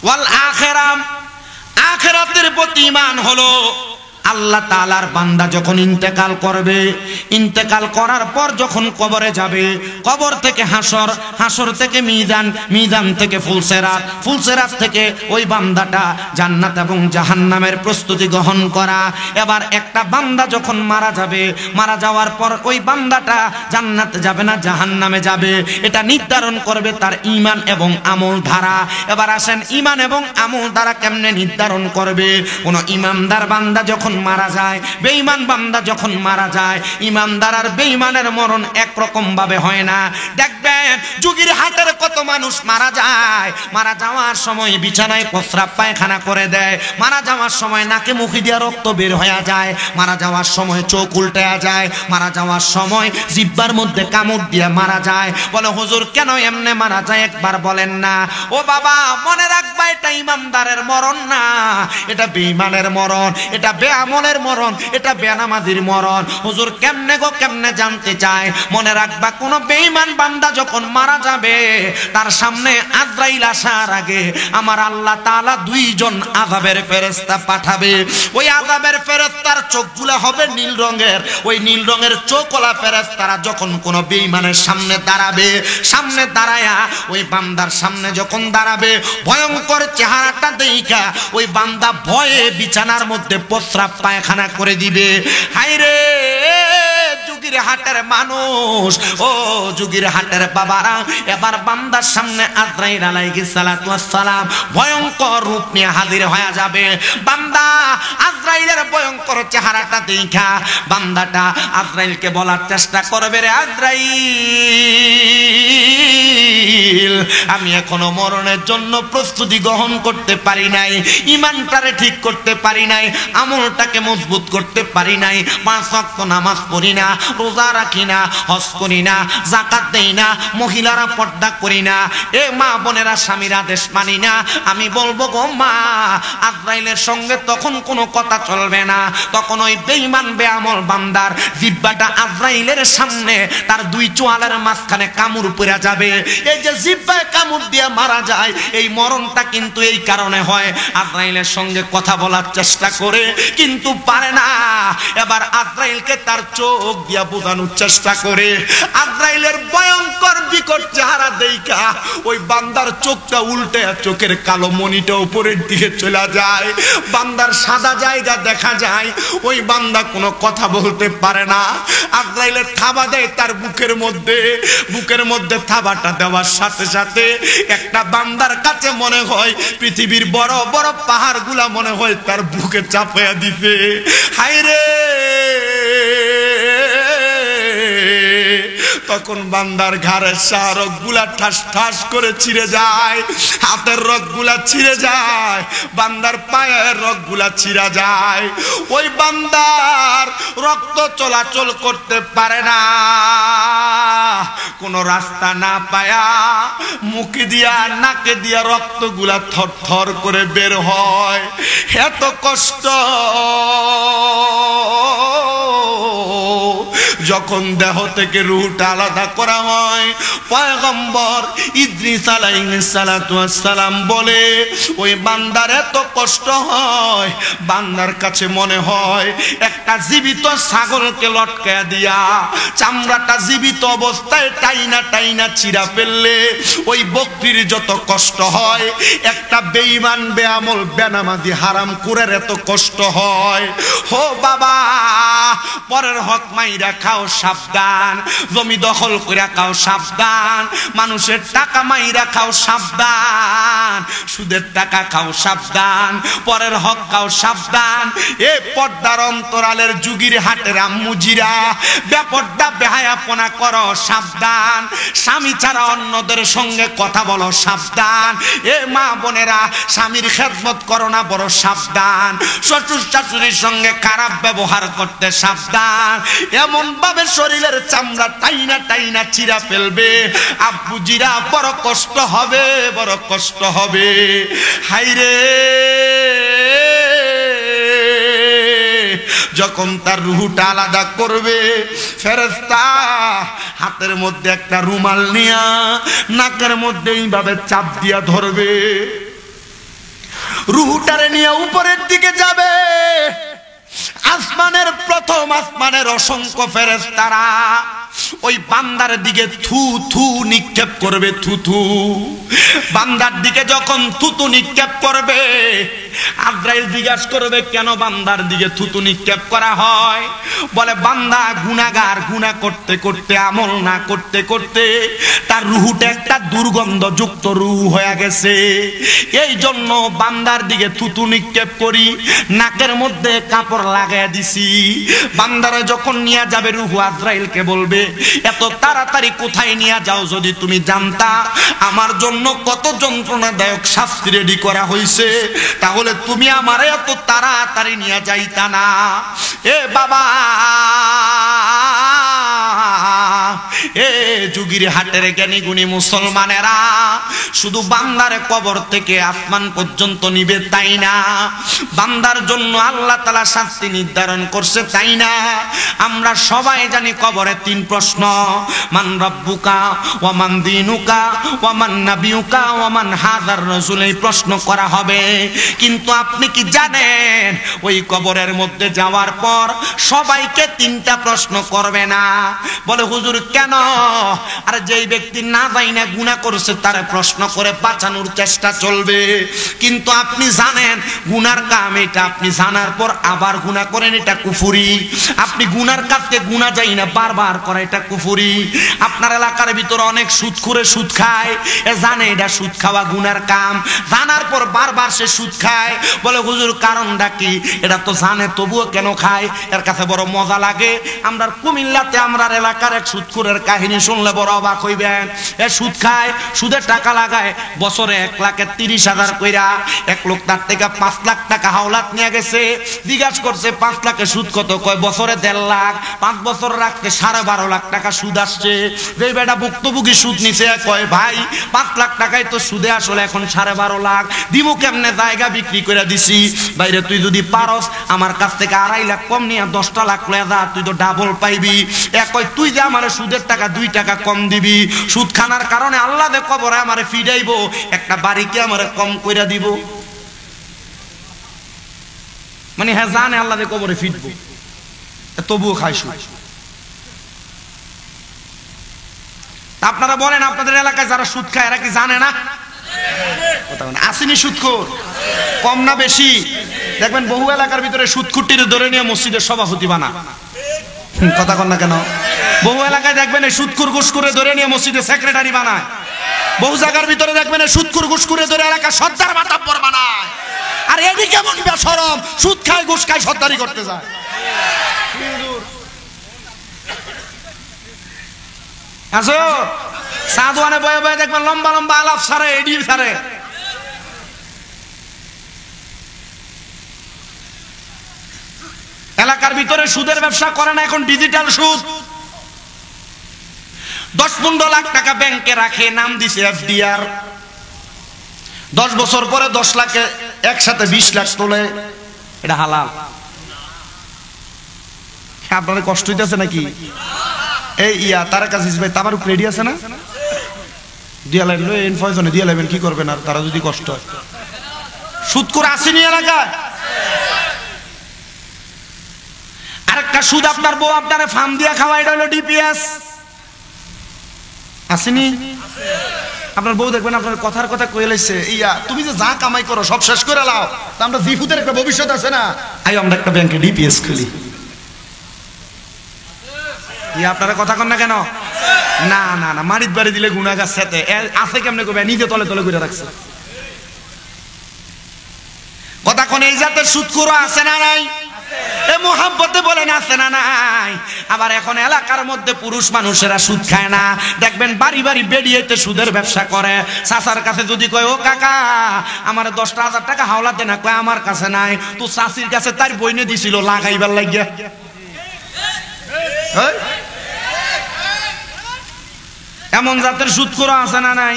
ওয়াল আখিরাম, আখিরাতের প্রতি ঈমান হলো আল্লাহ তাআলার বান্দা যখন ইন্তেকাল করবে, ইন্তেকাল করার পর যখন কবরে যাবে, কবর থেকে হাসর, হাসর থেকে মিজান, মিজান থেকে ফুলসেরাত, ফুলসেরাত থেকে ওই বান্দাটা জান্নাত এবং জাহান্নামের প্রস্তুতি গ্রহণ করা। এবার একটা বান্দা যখন মারা যাবে, মারা যাওয়ার পর ওই বান্দাটা জান্নাতে যাবে না জাহান্নামে যাবে, এটা নির্ধারণ করবে তার ঈমান এবং আমল ধারা। এবার আসেন, ঈমান এবং আমল ধারা কেমনে নির্ধারণ করবে? কোন ঈমানদার বান্দা যখন মারা যায়, বেঈমান বান্দা যখন মারা যায়, ঈমানদার আর বেঈমানের মরণ একরকম ভাবে হয় না। দেখবেন যুগের হাটের কত মানুষ মারা যায়, মারা যাওয়ার সময় বিছানায় প্রস্রাব পায়খানা করে দেয়, মারা যাওয়ার সময় নাকে মুখে দিয়ে রক্ত বের হয়ে যায়, মারা যাওয়ার সময় চোখ উল্টে যায়, মারা যাওয়ার সময় জিহ্বার মধ্যে কামড় দিয়ে মারা যায়। বলে হুজুর কেন এমনে মারা যায় একবার বলেন না। ও বাবা মনে রাখবা, এটা ঈমানদারের মরণ না, এটা বেঈমানের মরণ, এটা বেআমলের মরণ, এটা বেনামাজির মরণ। হুজুর কেমনে গো, কেমনে জানতে চায়? মনে রাখবা, কোন বেঈমান বান্দা যখন মারা যাবে, তার সামনে আজরাইল আসার আগে আমার আল্লাহ তাআলা দুইজন আযাবের ফেরেশতা পাঠাবে। ওই আযাবের ফেরেশতার চোখগুলো হবে নীল রঙের, ওই নীল রঙের চোখওয়ালা ফেরেশতারা যখন কোন বেঈমানের সামনে দাঁড়াবে, সামনে দাঁড়ায়া ওই বান্দার সামনে যখন দাঁড়াবে, ভয়ঙ্কর চেহারাটা দেইখা ওই বান্দা ভয়ে বিছানার মধ্যে প্রস্রাব পায়খানা করে দিবে। হায়রে যুগের হাটের মানুষ, ও যুগের হাটের বাবারা, এবার বান্দার সামনে আজরাইল আলাইহিস সালাতু ওয়াস সালাম ভয়ঙ্কর রূপ নিয়ে হাজির হয়ে যাবে। বান্দা আজরাইলের ভয়ঙ্কর চেহারাটা দেখা বান্দাটা আজরাইলকে বলার চেষ্টা করবে, রে আজরাইল আমি এখনো মরণের জন্য প্রস্তুতি গ্রহণ করতে পারি নাই, ঈমানটারে ঠিক করতে পারি নাই, আমলটাকে মজবুত করতে পারি নাই, 5 ওয়াক্ত নামাজ পড়ি না, রোজা রাখি না, হজ করি না, যাকাত দেই না, মহিলারা পর্দা করি না, এ মা বোনেরা স্বামীর আদেশ মানি না। আমি বলবো গো মা, আজরাইলের সঙ্গে তখন কোনো কথা চলবে না। তখন ওই বেঈমান বেআমল বান্দার জিহ্বাটা আজরাইলের সামনে তার দুই চোয়ালের মাঝখানে কামড় পড়ে যাবে। এই যে জিহ্বায় কামড় দিয়ে মারা যায়, এই মরণটা কিন্তু এই কারণে হয়, আজরাইলের সঙ্গে কথা বলার চেষ্টা করে কিন্তু পারে না। এবার আজরাইলকে তার চোখ দিয়া বোঝানোর চেষ্টা করে, আজরাইলের ভয়ঙ্কর বিকট চেহারা দেইখা ওই বান্দার চোখটা উল্টে, চোখের কালো মণিটা উপরের দিকে চলে যায়, বান্দার সাদা জায়গা দেখা যায়, ওই বান্দা কোনো কথা বলতে পারে না। আজরাইলের থাবা দেয় তার বুকের মধ্যে, বুকের মধ্যে থাবাটা দেওয়ার সাথে সাথে একটা বান্দার কাছে মনে হয় পৃথিবীর বড় বড় পাহাড়গুলা মনে হয় তার বুকে চাপায়া দিতে। হায়রে তখন বান্দার ঘাড়ের রগ গুলা ঠাস ঠাস করে ছিঁড়ে যায়, হাতের রগ গুলা ছিঁড়ে যায়, বান্দার পায়ের রগ গুলা ছিঁড়া যায়। ওই বান্দার রক্ত চলাচল করতে পারে না, কোন রাস্তা না পায়া মুখে দিয়া নাকে দিয়া রক্ত গুলা থর থর করে বের হয়। এত কষ্ট যখন দেহ থেকে রূহটা আলাদা করা হয়, পয়গম্বর ইদ্রিস আলাইহিস সালাতু ওয়াস সালাম বলে ওই বান্দার এত কষ্ট হয়, বান্দার কাছে মনে হয় একটা জীবিত ছাগলকে লটকায়া দিয়া চামড়াটা জীবিত অবস্থায় টাইনা টাইনা ছিঁড়া ফেললে ওই বকরির যত কষ্ট হয়, একটা বেঈমান বেআমল বেনামাজি হারামখোরের এত কষ্ট হয়। ও বাবা, পরের হক মাইরা খাও সাবধান, জমি দখল কইরা খাও সাবধান, মানুষের টাকা মাইরা খাও সাবধান, সুদের টাকা খাও সাবধান, পরের হক খাও সাবধান। এ পর্দার অন্তরালের যুগের হাটের আম্মুজিরা, বেপর্দা বেহায়াপনা করো সাবধান, স্বামী ছাড়া অন্যদের সঙ্গে কথা বলো সাবধান। এ মা বোনেরা, স্বামীর খেদমত করো না, বড় সাবধান। শ্বশুর শাশুড়ির সঙ্গে খারাপ ব্যবহার করতে সাবধান, এমন ভাবে শরীরের চামড়া টাইনা টাইনা চিরা ফেলবে, আব্বুজিরা বড় কষ্ট হবে, বড় কষ্ট হবে। হাইরে যখন তার রূহটা আলাদা করবে, ফেরেশতা হাতের মধ্যে একটা রুমাল নিয়া নাকের মধ্যে এইভাবে চাপ দিয়া ধরবে। রুহুটারে নিয়ে উপরের দিকে যাবে। আসমানের প্রথম আসমানের অসংখ্য ফেরেশতারা ওই বান্দার দিকে থু থু নিক্ষেপ করবে, থু থু। বান্দার দিকে যখন থুতু নিক্ষেপ করবে, আজরাইল জিজ্ঞাসা করবে কেন বান্দার দিকে থুতু নিক্ষেপ করা হয়? বলে বান্দা গুনাহগার, গুনাহ করতে করতে, আমল না করতে করতে তার রুহুটা একটা দুর্গন্ধযুক্ত রুহ হয়ে গেছে। এই জন্য বান্দার দিকে থুতু নিক্ষেপ করি, নাকের মধ্যে কাপড় লাগায় দিছি। বান্দারে যখন নিয়ে যাবে রুহু আজরাইলকে বলবে এত তাড়াতাড়ি কোথায় নিয়ে যাও? যদি তুমি জানতা আমার জন্য কত যন্ত্রণাদায়ক শাস্তি রেডি করা হয়েছে, তাহলে তুমি আমারে এত তাড়াতাড়ি নিয়ে যাইতা না। এ বাবা, এ যুগির হাটের জ্ঞানী গুণী মুসলমানেরা, শুধু বান্দার কবর থেকে আসমান পর্যন্ত নিবে তাই না, বান্দার জন্য আল্লাহ তাআলা শাস্তি নির্ধারণ করছে তাই না। আমরা সবাই জানি কবরে তিন প্রশ্ন, মান রাব্বুকা ওয়া মান দীনুকা ওয়া মান নাবিয়ুকা ওয়া মান হাযার রাসূল, এই প্রশ্ন করা হবে। কিন্তু আপনি কি জানেন ওই কবরের মধ্যে যাওয়ার পর সবাইকে তিনটা প্রশ্ন করবে না? বলে হুজুর কেন? আর যেই ব্যক্তি না যাই না গুনাহ করছে তার প্রশ্ন করে বাঁচানোর চেষ্টা চলবে। কিন্তু আপনি জানেন গুনার কাম এটা, আপনি জানার পর আবার গুনাহ করেন, এটা কুফরি। আপনি গুনার কাজকে গুনাহ যাই না বারবার করে, এটা কুফরি। আপনার এলাকার ভিতরে অনেক সুদখোরে সুদ খায়, এ জানে এটা সুদ খাওয়া গুনার কাম, জানার পর বারবার সে সুদ খায়। বলে হুজুর কারণটা কি? এটা তো জানে তবুও কেন খায়? এর কাছে বড় মজা লাগে। আমরা কুমিল্লাতে আমরার এলাকার এক সুদখোরের কাহিনী শুনলে বড় অবাক হইবেন। এ সুদ খায়, সুদের টাকা লাগায়, বছরে 1,30,000 কইরা। এক লোক তার থেকে 5 লাখ টাকা হাওলাত নিয়ে গেছে। জিজ্ঞাসা করছে 5 লাখের সুদ কত? কয় বছরে 1.5 লাখ। 5 বছর রাখতে 12.5 লাখ টাকা সুদ আসছে। যে বেটা ভুক্তভোগী সুদ নিছে কয় ভাই 5 লাখ টাকাই তো সুদে আসলে এখন 12.5 লাখ দিব কেমনে? জায়গা বিক্রি করে দিছি। বাইরে তুই যদি পারস আমার কাছ থেকে 2.5 লাখ কম নিয়ে 10টা লাখ লয়ে যা, তুই তো ডাবল পাইবি। এক কয় তুই যে আমার সুদের টাকা 2 টাকা কম দিবি, সুদ খানার কারণে আল্লাহ দে কবরে আমারে ফিডাইবো, একটা বাড়িকে আমারে কম কইরা দিব। মানে হ্যাঁ জানে আল্লাহ দে কবরে ফিডবো, তবুও খায় সুদ। আপনারা বলেন আপনাদের এলাকায় যারা সুদ খায় এরা কি জানে না? আসেনি সুদখোর? কম না বেশি? দেখবেন বহু এলাকার ভিতরে সুদখুরটির ধরে নিয়ে মসজিদের সভাপতি বানা। কথা কন না কেন? বহু এলাকায় দেখবেন এই সুদখোর ঘুষখোরে ধরে নিয়ে মসজিদের সেক্রেটারি বানায়। বহু জায়গার ভিতরে দেখবেন এই সুদখোর ঘুষখোরে ধরে এলাকা সর্দার মাতাব্বর বানায়। আর এডি কেমন বেশরম, সুদ খায় ঘুষ খায় সর্দারি করতে যায়। আসো সাধুয়ানে বয়ে বয়ে দেখবেন লম্বা লম্বা আলাপ সারে, এডি সারে। এলাকার ভিতরে সুদের ব্যবসা করে না, এখন ডিজিটাল সুদ। 10-15 লাখ টাকা ব্যাংকে রাখে, নাম দিছে এফডিআর। 10 বছর পরে 10 লাখে একসাথে 20 লাখ তোলে। এটা হালাল? আপনাদের কষ্ট হইতেছে নাকি? এই ইয়া তারা কাছে ভাই তাবার রেডি আছে না? দিয়া লাগলো ইনফরমেশনে দিয়া লাগবেন, কি করবেন আর তারা যদি কষ্ট হয়। সুদ করে আসেনি এলাকায়? আরেকটা সুদ আপনার বউ আপনারে ফার্ম দিয়া খাওয়া, এটা হলো ডিপিএস। আসেনি? আপনার বউ দেখবেন আপনার কথার কথা কয়ে লাইছে, ইয়া তুমি যে যা কামাই করো সব শেষ করে লাও, তা আমরা জিফুদের একটা ভবিষ্যৎ আছে না, আই আমরা একটা ব্যাংকে ডিপিএস খুলি। ইয়া আপনারা কথা কন না কেন? না না না, মারিত বাড়ি দিলে গুনাহগার সাথে আছে কেমনে কবে? নিজে তলে তলে করে রাখছে। কথা কোন এই জাতের সুদখোর আছে না নাই? এ মোহাব্বতে বলেন আছে না নাই? আবার এখন এলাকার মধ্যে পুরুষ মানুষেরা সুদ খায় না, দেখবেন বাড়ি বাড়ি বেরিয়েতে সুদের ব্যবসা করে। চাচার কাছে যদি কয় ও কাকা আমার 10,000 টাকা হাওলা দে না, কয় আমার কাছে নাই, তো চাচির কাছে তার বইনে দিছিল লাগাইবার লাগিয়া। এমন জাতের সুদখোর আছে না নাই?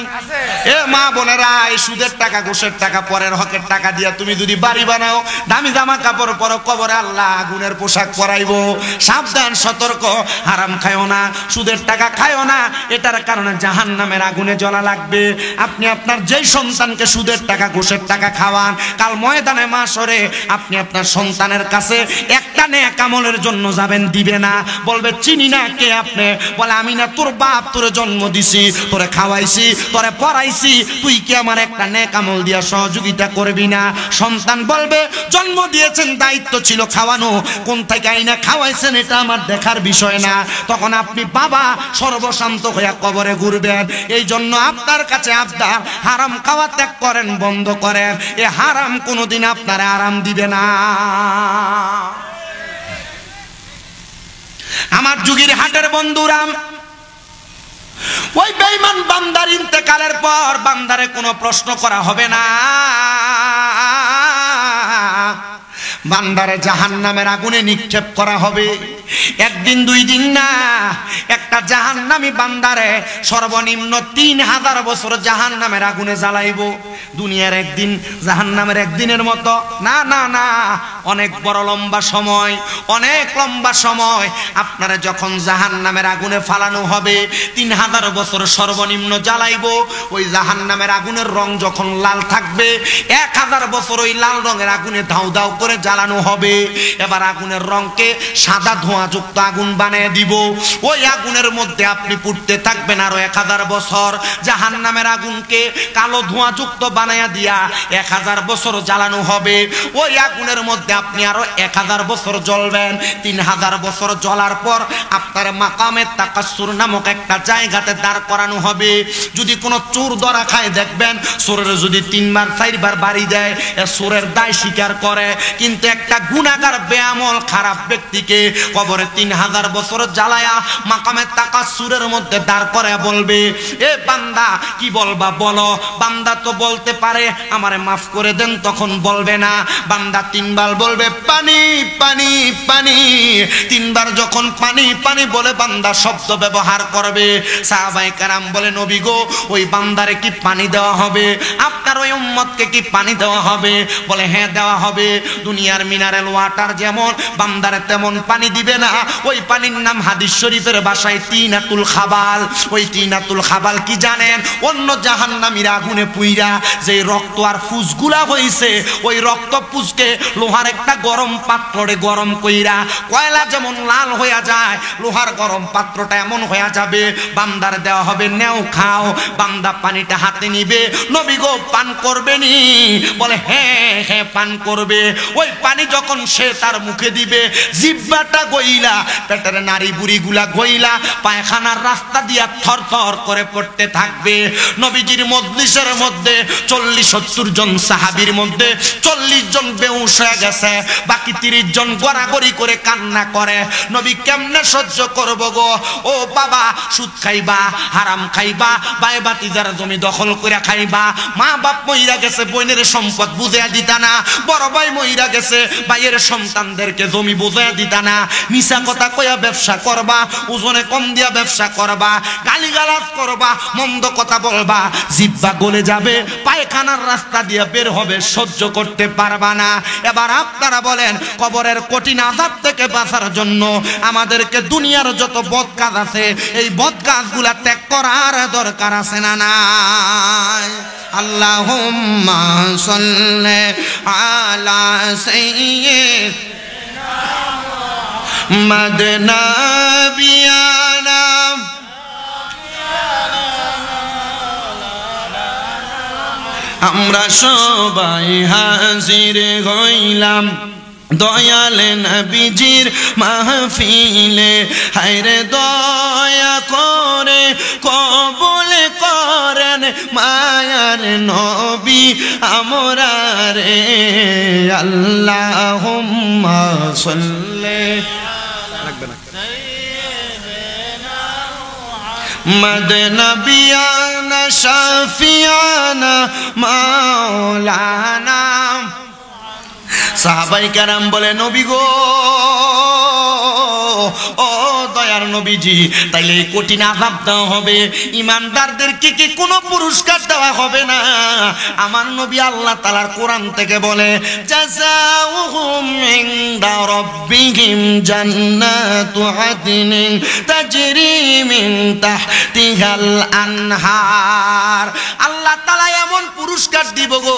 এ মা বোনেরা, এই সুদের টাকা ঘুষের টাকা পরের হকের টাকা দিয়া তুমি যদি বাড়ি বানাও, দামি জামা কাপড় পরো, কবরে আল্লাহ আগুনের পোশাক পরাইবো। সাবধান, সতর্ক, হারাম খায়ও না, সুদের টাকা খায়ও না, এটার কারণে জাহান্নামের আগুনে জ্বলা লাগবে। আপনি আপনার যেই সন্তানকে সুদের টাকা ঘুষের টাকা খাওয়ান, কাল ময়দানে মাশরে আপনি আপনার সন্তানের কাছে একটা নেক আমলের জন্য যাবেন, দিবে না, বলবে চিনি না কে আপনি, বলে আমি না তোর বাপ, তোরে জন্ম দিছি, তোরে খাওয়াইছি, তোরে পড়াইছি, তুই কি আমার একটা নেক আমল দিয়া সহযোগিতা করবি না? সন্তান বলবে জন্ম দিয়েছেন, দায়িত্ব ছিল খাওয়ানো, কোন থেকে আইনা খাওয়াইছেন এটা আমার দেখার বিষয় না। তখন আপনি বাবা সর্বশান্ত হইয়া কবরে ঘুরবেন। এই জন্য আপনার কাছে আবদার, হারাম খাওয়া ত্যাগ করেন, বন্ধ করেন। এ হারাম কোনোদিন আপনারে আরাম দিবে না। আমার যুগের হাটের বন্ধুরা, ওই বেঈমান বান্দার ইন্তেকালের পর বান্দারে কোনো প্রশ্ন করা হবে না, বান্দারে জাহান্নামের আগুনে নিক্ষেপ করা হবে। একদিন দুই দিন না, একটা জাহান্নামী বান্দারে সর্বনিম্ন 3000 বছর জাহান্নামের আগুনে জ্বালাইব। দুনিয়ার একদিন জাহান্নামের একদিনের মতো না, না না, অনেক বড় লম্বা সময়, অনেক লম্বা সময়। আপনারা যখন জাহান্নামের আগুনে ফালানো হবে, 3000 বছর সর্বনিম্ন জ্বালাইব। ওই জাহান্নামের আগুনের রং যখন লাল থাকবে, 1000 বছর ওই লাল রঙের আগুনে ধাউ ধাউ করে জ্বালানো হবে। এবার আগুনের রংকে সাদা ধোঁয়াযুক্ত আগুন বানিয়ে দিব। ওই আগুনের মধ্যে আপনি পুড়তে থাকবেন আরো 1000 বছর। জাহান্নামের আগুনকে কালো ধোঁয়াযুক্ত বানায়া দিয়া 1000 বছর জ্বালানো হবে। ওই আগুনের মধ্যে আপনি আরো 1000 বছর জ্বলবেন। 3000 বছর জ্বলার পর আপনার মাকামে তাকাসসুর নামক একটা জায়গাতে দাঁড় করানো হবে। যদি কোনো চোর ধরা খায়, দেখবেন চোরের যদি 3 বার 4 বার বাড়ি দেয়, চোরের দায় স্বীকার করে। কিন্তু একটা গুনাহগার বেআমল খারাপ ব্যক্তিকে কবরে 3000 বছর জ্বালায়া মাকামে তাকাসসুরের মধ্যে দাঁড় করে বলবে, এ বান্দা কি বলবা বলো। বান্দা তো বলতে পারে আমারে মাফ করে দেন, তখন বলবে না। বান্দা 3 বার বলবে পানি পানি পানি। 3 বার যখন পানি পানি বলে বান্দা শব্দ ব্যবহার করবে, সাহাবায়ে কেরাম বলে নবী গো, ওই বান্দারে কি পানি দেওয়া হবে? আপনার ওই উম্মতকে কি পানি দেওয়া হবে? বলে হ্যাঁ দেওয়া হবে। দুনিয়ার মিনারেল ওয়াটার যেমন, বান্দারে তেমন পানি দিবে না। ওই পানির নাম হাদিস শরীফের ভাষায় তিনাতুল খাবাল। ওই তিনাতুল খাবাল কি জানেন? অন্য জাহান্নামীরা আগুনে পুইরা যে রক্ত আর ফুসগুলা হইছে, ওই রক্ত ফুসকে লোহার একটা গরম পাত্রে গরম কইরা, কয়লা যেমন লাল হইয়া যায়, লোহার গরম পাত্রটা এমন হইয়া যাবে। বান্দার দেওয়া হবে, নেও খাও। বান্দা পানিটা হাতে নিবে, নবী গো পান করবে নি? বলে হ্যাঁ হ্যাঁ পান করবে। ওই পানি যখন সে তার মুখে দিবে, জিহ্বাটা গইলা, পেটের নাড়ি বুড়িগুলা গইলা, পায়খানার রাস্তা দিয়া থর থর করে পড়তে থাকবে। নবীজির মজলিসের মধ্যে 40-70 জন সাহাবীর মধ্যে 40 জন বেহুশ হয়ে গেছে, বাকি 30 জন গড়াগড়ি করে কান্না করে। নবী কেমনে সহ্য করব গো? ও বাবা, সুদ খাইবা, হারাম খাইবা, বাই বাতিজার জমি দখল করে খাইবা, মা বাপ মইরা গেছে, বোনের সম্পদ বুঝিয়া দিতা না, বড় ভাই মইরা গেছে, ভাইয়ের সন্তানদেরকে জমি বুঝিয়া দিতা না, মিছা কথা কইয়া ব্যবসা করবা, ওজনে কম দিয়া ব্যবসা করবা, গালিগালাজ করবা, মন্দ কথা বলবা, জিহ্বা গলে যাবে, পায়খানার রাস্তা দিয়ে বের হবে, সহ্য করতে পারবা না। এবার আপনারা বলেন, কবরের কঠিন আযাব থেকে বাঁচার জন্য আমাদেরকে দুনিয়ার যত বদ কাজ আছে, এই বদ কাজগুলা ত্যাগ করার দরকার আছে না নাই? আল্লাহুম্মা সাল্লি আলা সাইয়্যিদিনা মুহাম্মাদ নাবিয়ানা। আমরা সবাই হাজির হইলাম দয়াল নবীজির মাহফিলে, হায়রে দয়া করে কবুল করেন মায়ার নবী আমরা রে। আল্লাহুম্মা সাল্লি মদ নবিয়ানা শাফিয়ানা মাওলানা। সাহাবায়ে কেরাম বলে নবী গো, ও দয়ার নবীজি তাইলে এই কঠিন আযাব দেওয়া হবে, ঈমানদারদেরকে কি কোনো পুরস্কার দেওয়া হবে না? আমার নবী আল্লাহ তাআলার কোরআন থেকে বলে জাযাউহুম ইনদা রাব্বিহিম জান্নাতু আদনিন তাজরি মিন তাহতিহাল আনহার। আল্লাহ তাআলা এমন পুরস্কার দিব গো,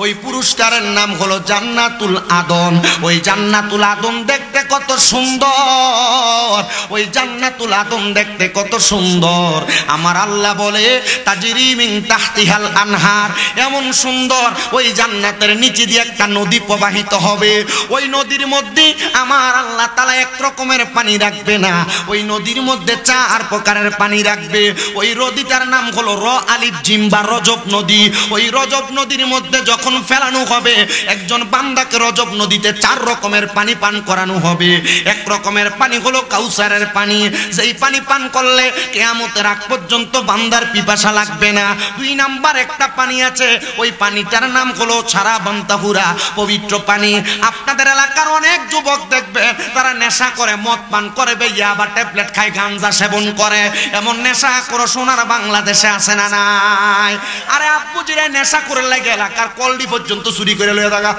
ওই পুরস্কারের নাম হলো জান্নাতুল আদন। ওই জান্নাতুল আদন দেখতে কত সুন্দর, ওই জান্নাতুল আদন দেখতে কত সুন্দর। আমার আল্লাহ বলে তাজরি মিন তাহতিহাল আনহার, এমন সুন্দর ওই জান্নাতের নিচে দিয়ে একটা নদী প্রবাহিত হবে। ওই নদীর মধ্যে আমার আল্লাহ তাআলা এক রকমের পানি রাখবে না, ওই নদীর মধ্যে 4 প্রকারের পানি রাখবে। ওই নদীটার নাম হলো র আলিফ জিম বা রজব নদী। ওই রজব নদীর মধ্যে যখন ফেলানো হবে, একজন বান্দাকে রজব নদীতে 4 রকমের পানি পান করানো হবে। এক রকমের পানি হলো কাউসারের পানি, যেই পানি পান করলে কিয়ামতের আগ পর্যন্ত বান্দার পিপাসা লাগবে না। 2 নাম্বার একটা পানি আছে, ওই পানিটার নাম হলো সারাবান তাহুরা, পবিত্র পানি। আপনাদের এলাকার অনেক যুবক দেখবে তারা নেশা করে, মদ পান করে, ইয়াবা ট্যাবলেট খায়, গাঞ্জা সেবন করে। এমন নেশা করে সোনার বাংলাদেশে আছে না নাই? আরে আব্বু জিরা নেশা করে লাগে এলাকার কলডি পর্যন্ত চুরি করে লয়ে থাকা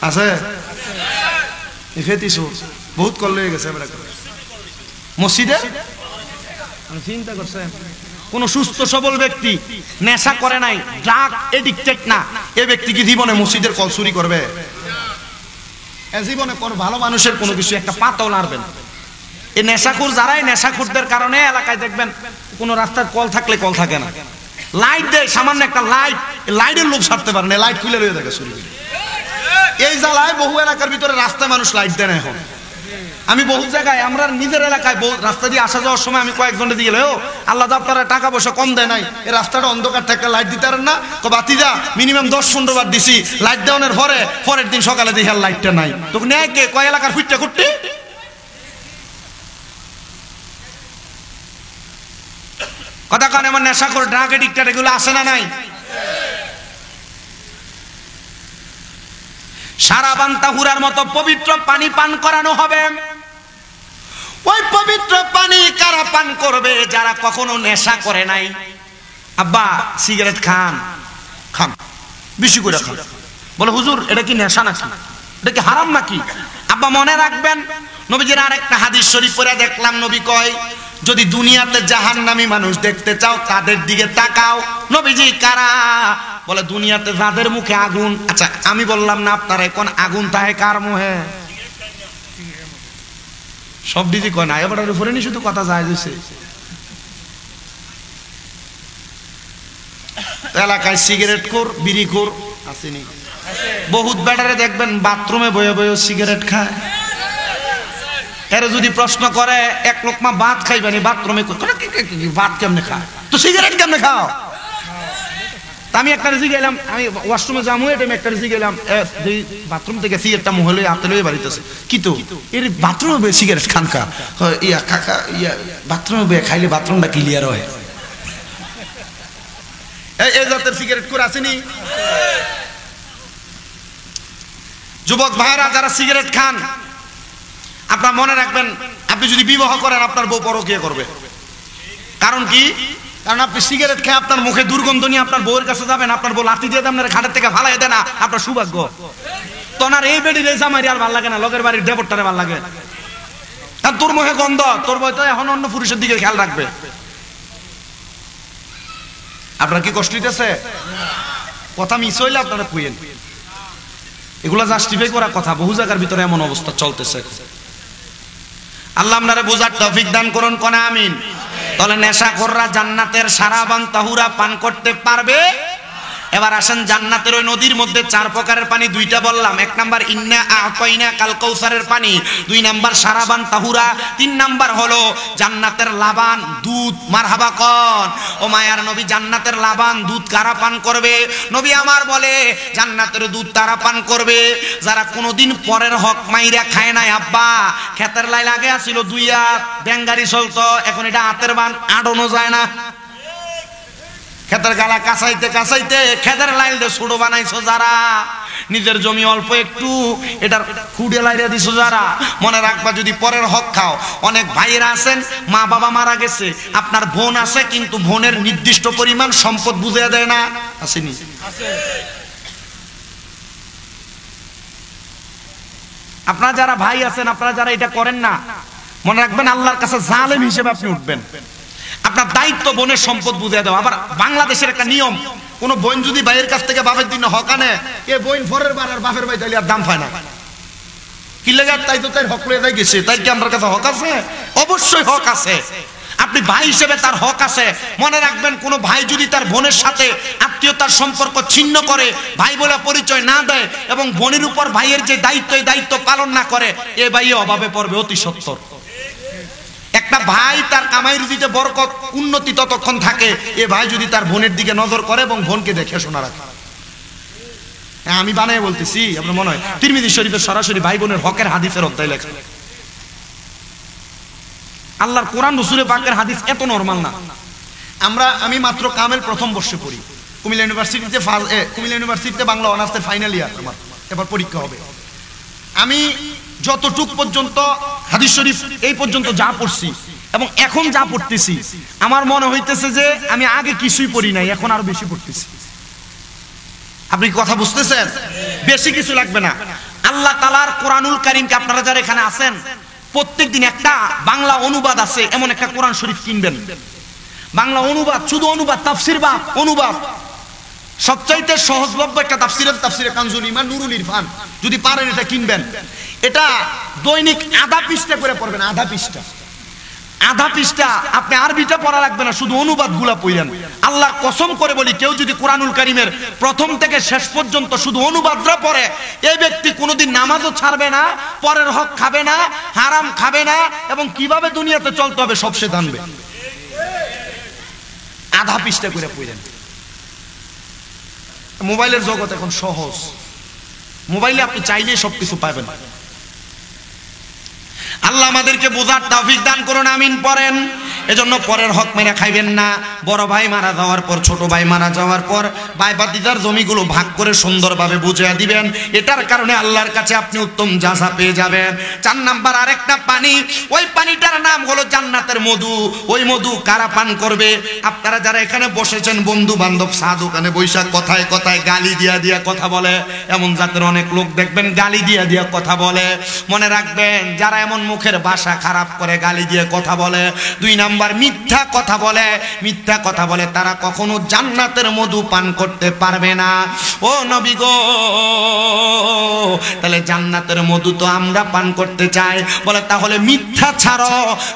আছে, বহুত কল লয়ে গেছে মসজিদে। চিন্তা করছেন কোন সুস্থ সবল ব্যক্তি নেশা করে নাই, ড্রাগ এডিক্টেড না, এ ব্যক্তি কি জীবনে মসজিদের কল চুরি করবে? জীবনে কোন ভালো মানুষের কোনো কিছু একটা পাতাও নাড়বেন। এই নেশাখোর যারাই, নেশাখোরদের কারণে এলাকায় দেখবেন কোন রাস্তার কল থাকলে কল থাকে না, লাইট দেয়, সামান্য একটা লাইট, লাইটের লোক ছাড়তে পারে না, লাইট খুলে রয়ে থাকে চুরি করে। এই জ্বালায় বহু এলাকার ভিতরে রাস্তায় মানুষ লাইট দেয় না। এখন আমি বহু জায়গায়, আমরা নিজের এলাকায় বহু রাস্তা দিয়ে আসা যাওয়ার সময় আমি কয়েকজনের দিয়ে গেলে, ও আল্লাহ আপনারা টাকা পয়সা কম দেয় নাই, এই রাস্তাটা অন্ধকার থেকে লাইট দিতে পারেন না? বাতিজা মিনিমাম 10-15 বার দিছি, লাইট দেওয়ানোর পরে পরের দিন সকালে দেখি আর লাইটটা নাই। তখন নেয় কে? কয় এলাকার ফুটটা করতে কথা কারণ আমার নেশা করে ড্রাগ এডিক্টেড এগুলো আসে না নাই? সারাবান তাহুরার মতো পবিত্র পানি পান করানো হবে। ওই পবিত্র পানি কারা পান করবে? যারা কখনো নেশা করে নাই। আব্বা সিগারেট খান, খান, বেশি করে খান। বলে হুজুর এটা কি নেশা নাকি, এটা কি হারাম নাকি? আব্বা মনে রাখবেন, নবীজির আরেকটা হাদিস শরীফ পড়ে দেখলাম, নবী কয় যদি দুনিয়াতে জাহান্নামী মানুষ দেখতে চাও তাদের দিকে তাকাও। নবীজি কারা? বলে দুনিয়াতে যাদের মুখে আগুন। আচ্ছা আমি বললাম না আপনারা এখন আগুন তাহে কার মুহে? সব দিদি কয় না, এবার উপরে নি শুধু কথা যায় দিছে। এলাকায় সিগারেট খোর, বিড়ি খোর আসেনি, বহুত বেটারে দেখবেন বাথরুমে বয়ে বয়ে সিগারেট খায়। এরা যদি প্রশ্ন করে 1 লোকমা ভাত খাইবানি, বাথরুমে ভাত কেমনে খায়, তো সিগারেট কেমনে খাও? আমি একটা রেজি গেলাম, আমি ওয়াশরুমে যাবো, এটা আমি একটা রেজি গেলাম, বাথরুম থেকে সিগারেটটা মুহে লই হাতে লই বাড়িতেছে, কি তো এর বাথরুমে বয়ে সিগারেট খান কা? ইয়া কাকা, ইয়া বাথরুমে বয়ে খাইলে বাথরুমটা ক্লিয়ার হয়। এই জাতের সিগারেট করে আসেনি? যুবক ভাইরা যারা সিগারেট খান, আপনার মনে রাখবেন, আপনি যদি বিবাহ করেন আপনার বউ পরকীয়া করবে। কারণ কি? কারণ আপনি সিগারেট খেয়ে আপনার মুখে দুর্গন্ধ নিয়ে আপনার বউয়ের কাছে যাবেন, আপনার বউ লাঠি দিয়ে আপনার ঘাটের থেকে ফালাই দেয় না, আপনার সৌভাগ্য। তোনার এই বেডির এই জামাইরে আর ভাল লাগে না, লগের বাড়ির দেবরটারে ভাল লাগে। কারণ তোর মুখে গন্ধ, তোর বউ তো এখন অন্য পুরুষের দিকে খেয়াল রাখবে। আপনার কি কষ্ট হইতেছে? কথা মিস হইলে আপনারা কইেন, এগুলা জাস্টিফাই করা কথা। বহু জায়গার ভিতরে এমন অবস্থা চলতেছে। আল্লাহ আপনারে বোঝার তৌফিক দান করুন, কোন আমিন। তাহলে নেশাখোররা জান্নাতের সারাবান তাহুরা পান করতে পারবে। এবার আসেন জান্নাতের ওই নদীর মধ্যে 4 প্রকারের পানি, 2টা বললাম। 1 নাম্বার ইন্না আতাইনা কাল কাউসারের পানি, 2 নাম্বার সারাবান তাহুরা, 3 নাম্বার হলো জান্নাতের লাবান দুধ। মারহাবা কোন? ও মায়ার নবী, জান্নাতের লাবান দুধ কারা পান করবে? নবী আমার বলে জান্নাতের দুধ তারা পান করবে যারা কোনোদিন পরের হক মাইরা খায় নাই। আব্বা ক্ষেতের লাই লাগে আসিল 2 হাত ডেঙ্গারি চলতো, এখন এটা হাতের বান আড়ানো যায় না। ক্ষেতের গালা কাঁচাইতে কাঁচাইতে ক্ষেতের লাইল ছোট বানাইছো যারা, নিজের জমি অল্প একটু এটার খুঁড়ে লাইরা দিছো যারা, মনে রাখবা যদি পরের হক খাও। অনেক ভাইয়েরা আছেন মা বাবা মারা গেছে, আপনার বোন আছে কিন্তু বোনের নির্দিষ্ট পরিমাণ সম্পদ বুঝিয়ে দেয় না, আসেনি? আপনারা যারা ভাই আছেন, আপনারা যারা এটা করেন না, মনে রাখবেন আল্লাহর কাছে জালেম হিসেবে আপনি উঠবেন। আপনার দায়িত্ব বোনের সম্পদ বুঝিয়ে দেওয়া। আবার বাংলাদেশের একটা নিয়ম, কোন বোন যদি ভাইয়ের কাছ থেকে বাপের দিনে হক আনে, এ বোন পরের বার আর বাপের ভাই তাইলে আর দাম পায় না। কি লেগে? তাই তো তাই হক লয়ে গেছে, তাই কি আমার কাছে হক আছে? অবশ্যই হক আছে। আপনি ভাই হিসেবে তার হক আছে। মনে রাখবেন কোন ভাই যদি তার বোনের সাথে আত্মীয়তার সম্পর্ক ছিন্ন করে, ভাই বলে পরিচয় না দেয় এবং বোনের উপর ভাইয়ের যে দায়িত্ব, এই দায়িত্ব পালন না করে, এ ভাই অভাবে পড়বে অতি সত্বর। একটা ভাই তার কামাই রুজিতে বরকত উন্নতি ততক্ষণ থাকে, এ ভাই যদি তার বোনের দিকে নজর করে এবং বোনকে দেখে শোনা রাখে। আমি বানায় বলতেছি, আপনার মনে হয় তিরমিজি শরীফের সরাসরি ভাই বোনের হকের হাদিসের অধ্যায় লেখা। আল্লাহর কোরআন রাসূলের পাকের হাদিস এত নরমাল না। আমি মাত্র কামেল প্রথম বর্ষে পড়ি, কুমিল্লা ইউনিভার্সিটিতে বাংলা অনার্সের ফাইনাল ইয়ার, আমার এবার পরীক্ষা হবে। আমি যতটুক পর্যন্ত হাদিস শরীফ এই পর্যন্ত যা পড়ছি এবং এখন যা পড়তেছি, আমার মনে হইতেছে যে আমি আগে কিছুই পড়ি নাই, এখন আরো বেশি পড়তেছি। আপনি কি কথা বুঝতেছেন? বেশি কিছু লাগবে না। আল্লাহ তাআলার কোরআনুল কারীমকে আপনারা যারা এখানে আছেন, প্রত্যেকদিন একটা বাংলা অনুবাদ আছে এমন একটা কোরআন শরীফ কিনবেন। বাংলা অনুবাদ, শুধু অনুবাদ, তাফসির বা অনুবাদ। সবচাইতে সহজলভ্য একটা তাফসিরে কানজুল ঈমান, নুরুল ইরফান, যদি পারেন এটা কিনবেন। এটা দৈনিক আধা পৃষ্ঠা করে পড়বেন, আধা পৃষ্ঠা। আপনি আরবিটা পড়া লাগবে না, শুধু অনুবাদগুলা পড়েন। আল্লাহর কসম করে বলি, কেউ যদি কোরআনুল কারীমের প্রথম থেকে শেষ পর্যন্ত শুধু অনুবাদটা পড়ে, এই ব্যক্তি কোনোদিন নামাজও ছাড়বে না, পরের হক খাবে না, হারাম খাবে না, এবং কিভাবে দুনিয়াতে চলতে হবে সব সে জানবে। আধা পৃষ্ঠা করে পড়েন। মোবাইলের জগৎ এখন সহজ, মোবাইলে আপনি চাইলেই সবকিছু পাবেন। আল্লাহ আমাদেরকে বোঝার তৌফিক দান করুন, আমিন পড়েন। এজন্য পরের হক মেরে খাইবেন না। বড় ভাই মারা যাওয়ার পর, ছোট ভাই মারা যাওয়ার পর ভাই ভাতিজার জমিগুলো ভাগ করে সুন্দরভাবে বুঝিয়ে দিবেন। এটার কারণে আল্লাহর কাছে আপনি উত্তম জাযা পেয়ে যাবেন। 4 নাম্বার আরেকটা পানি, ওই পানিটার নাম হলো জান্নাতের মধু। ওই মধু কারা পান করবে? আপনারা যারা এখানে বসেছেন, বন্ধু বান্ধব চা দোকানে বৈশা কথায় কথায় গালি দিয়া কথা বলে, এমন জাতের অনেক লোক দেখবেন গালি দিয়া কথা বলে। মনে রাখবেন, যারা এমন মুখের ভাষা খারাপ করে গালি দিয়ে কথা বলে, 2 নাম্বার মিথ্যা কথা বলে, তারা কখনো জান্নাতের মধু পান করতে পারবে না। ও নবী গো, তাহলে জান্নাতের মধু তো আমরা পান করতে চাই। বলে তাহলে মিথ্যা ছাড়ো,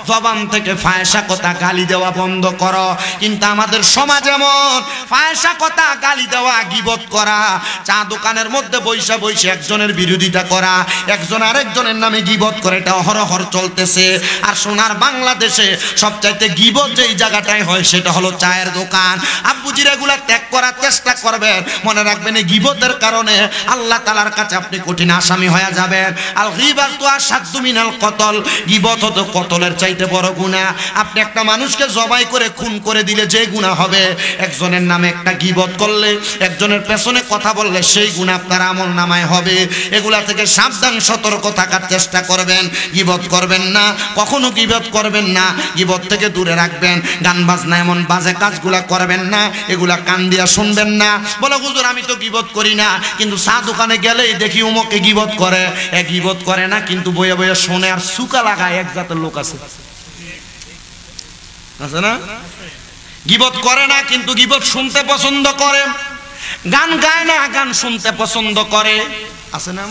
জবান থেকে ফায়সা কথা গালি দেওয়া বন্ধ করো। কিন্তু আমাদের সমাজ এমন, ফায়সা কথা গালি দেওয়া, গীবত করা, চা দোকানের মধ্যে বৈশা একজনের বিরোধিতা করা, একজন আরেকজনের নামে গীবত করে, এটা অহরহ চলতেছে। আর সোনার বাংলাদেশে সবচাইতে গীবত যেই জায়গাটায় হয় সেটা হলো চায়ের দোকান। আব্বুজির এগুলা ত্যাগ করার চেষ্টা করবেন। মনে রাখবেন, এই গীবতের কারণে আল্লাহ তাআলার কাছে আপনি কঠিন আসামি হয়ে যাবেন। আল গীবাতু আশাদ্দু মিনাল কতল, গীবত হতো কতলের চাইতে বড় গুনাহ। আপনি একটা মানুষকে জবাই করে খুন করে দিলে যে গুনাহ হবে, একজনের নামে একটা গীবত করলে, একজনের পেছনে কথা বললে সেই গুনাহ আপনার আমলনামায় হবে। এগুলা থেকে সাবধান, সতর্ক থাকার চেষ্টা করবেন। গীবত করবেন না, কখনো গীবত করবেন না, গীবত থেকে দূরে রাখবেন। গান বাজনা এমন বাজে কাজগুলা করবেন না, এগুলা কান দিয়া শুনবেন না। বলো হুজুর আমি তো গীবত করি না, কিন্তু চা দোকানে গেলেই দেখি উমকে গীবত করে। গীবত করে না কিন্তু বইয়া বইয়া শোনে আর সুকা লাগায়, এক জাতের লোক আছে না? গীবত করে না কিন্তু গীবত শুনতে পছন্দ করে। গান গায় না, গান শুনতে পছন্দ করে, আছে না?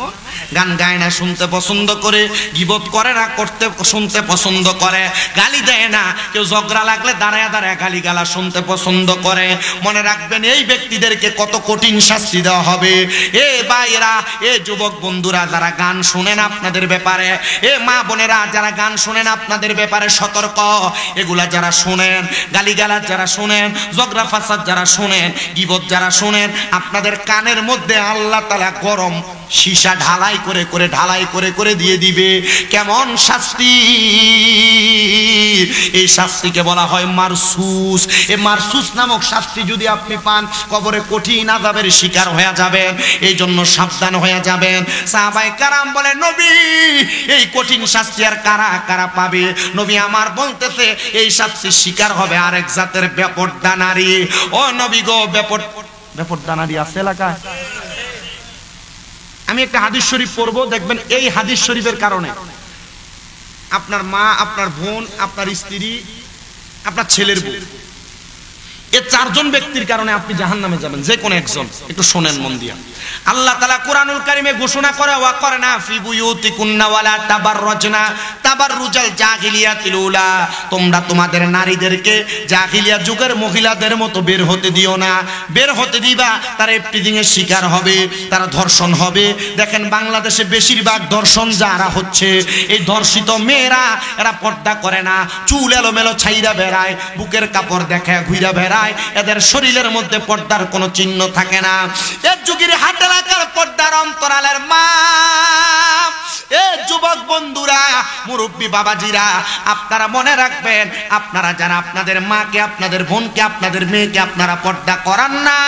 গান গায় না, শুনতে পছন্দ করে। গীবত করে না, করতে শুনতে পছন্দ করে। গালি দেয় না, কেউ ঝগড়া লাগলে দাঁড়ায় গালি গালা শুনতে পছন্দ করে। মনে রাখবেন, এই ব্যক্তিদেরকে কত কঠিন শাস্তি দেওয়া হবে। এ ভাইরা, এ যুবক বন্ধুরা যারা গান শুনেন আপনাদের ব্যাপারে, এ মা বোনেরা যারা গান শুনেন আপনাদের ব্যাপারে সতর্ক। এগুলা যারা শুনেন, গালি গালা যারা শুনেন, ঝগড়া ফাসাদ যারা শুনেন, গীবত যারা শুনেন, আপনাদের কানের মধ্যে আল্লাহ তাআলা গরম সীসা ঢালাই করে দিয়ে দিবে। কেমন শাস্তি! এই শাস্তিকে বলা হয় মারসুস। এই মারসুস নামক শাস্তি যদি আপনি পান, কবরে কঠিন আযাবের শিকার হয়ে যাবেন। এই জন্য সাবধান হয়ে যাবেন। সাহাবায়ে কেরাম বলে, নবী এই কঠিন শাস্তি আর কারা কারা পাবে? নবী আমার বলতেছে এই শাস্তির শিকার হবে আরেক জাতের বেপরদা নারী। ও নবী গো, বেপরদা নারী আছে এলাকায়? আমি একটা হাদিস শরীফ পড়বো, দেখবেন এই হাদিস শরীফের কারণে আপনার মা, আপনার বোন, আপনার স্ত্রী, আপনার ছেলের বউ, এই চারজন ব্যক্তির কারণে আপনি জাহান্নামে যাবেন, যে কোনো একজন। একটু শোনেন মন দিয়া। আল্লাহ তাআলা কুরআনুল কারীমে ঘোষণা করে, ওয়াকরনা ফি বুয়ুতিকুন্না ওয়ালা তাবাররাজনা তাবাররুজাল জাহিলিয়াতিল উলা। তোমরা তোমাদের নারীদেরকে জাহিলিয়া যুগের মহিলাদের মতো বের হতে দিও না। বের হতে দিবা, তারা ইফতিজিং এর শিকার হবে, তারা ধর্ষণ হবে। দেখেন বাংলাদেশে বেশিরভাগ ধর্ষণ যারা হচ্ছে, এই ধর্ষিত মেয়েরা, এরা পর্দা করে না, চুল এলোমেলো ছাইরা বেড়ায়, বুকের কাপড় দেখে ঘুরা বেড়ায়, এদের শরীরের মধ্যে পর্দার কোনো চিহ্ন থাকে না। এর যুগের হাট এলাকার পর্দার অন্তরালের মা, এ যুবক বন্ধুরা, মুরব্বী বাবাজিরা, আপনারা মনে রাখবেন, আপনারা যারা আপনাদের মাকে, আপনাদের বোনকে, আপনাদের মেয়েকে আপনারা পর্দা করান না,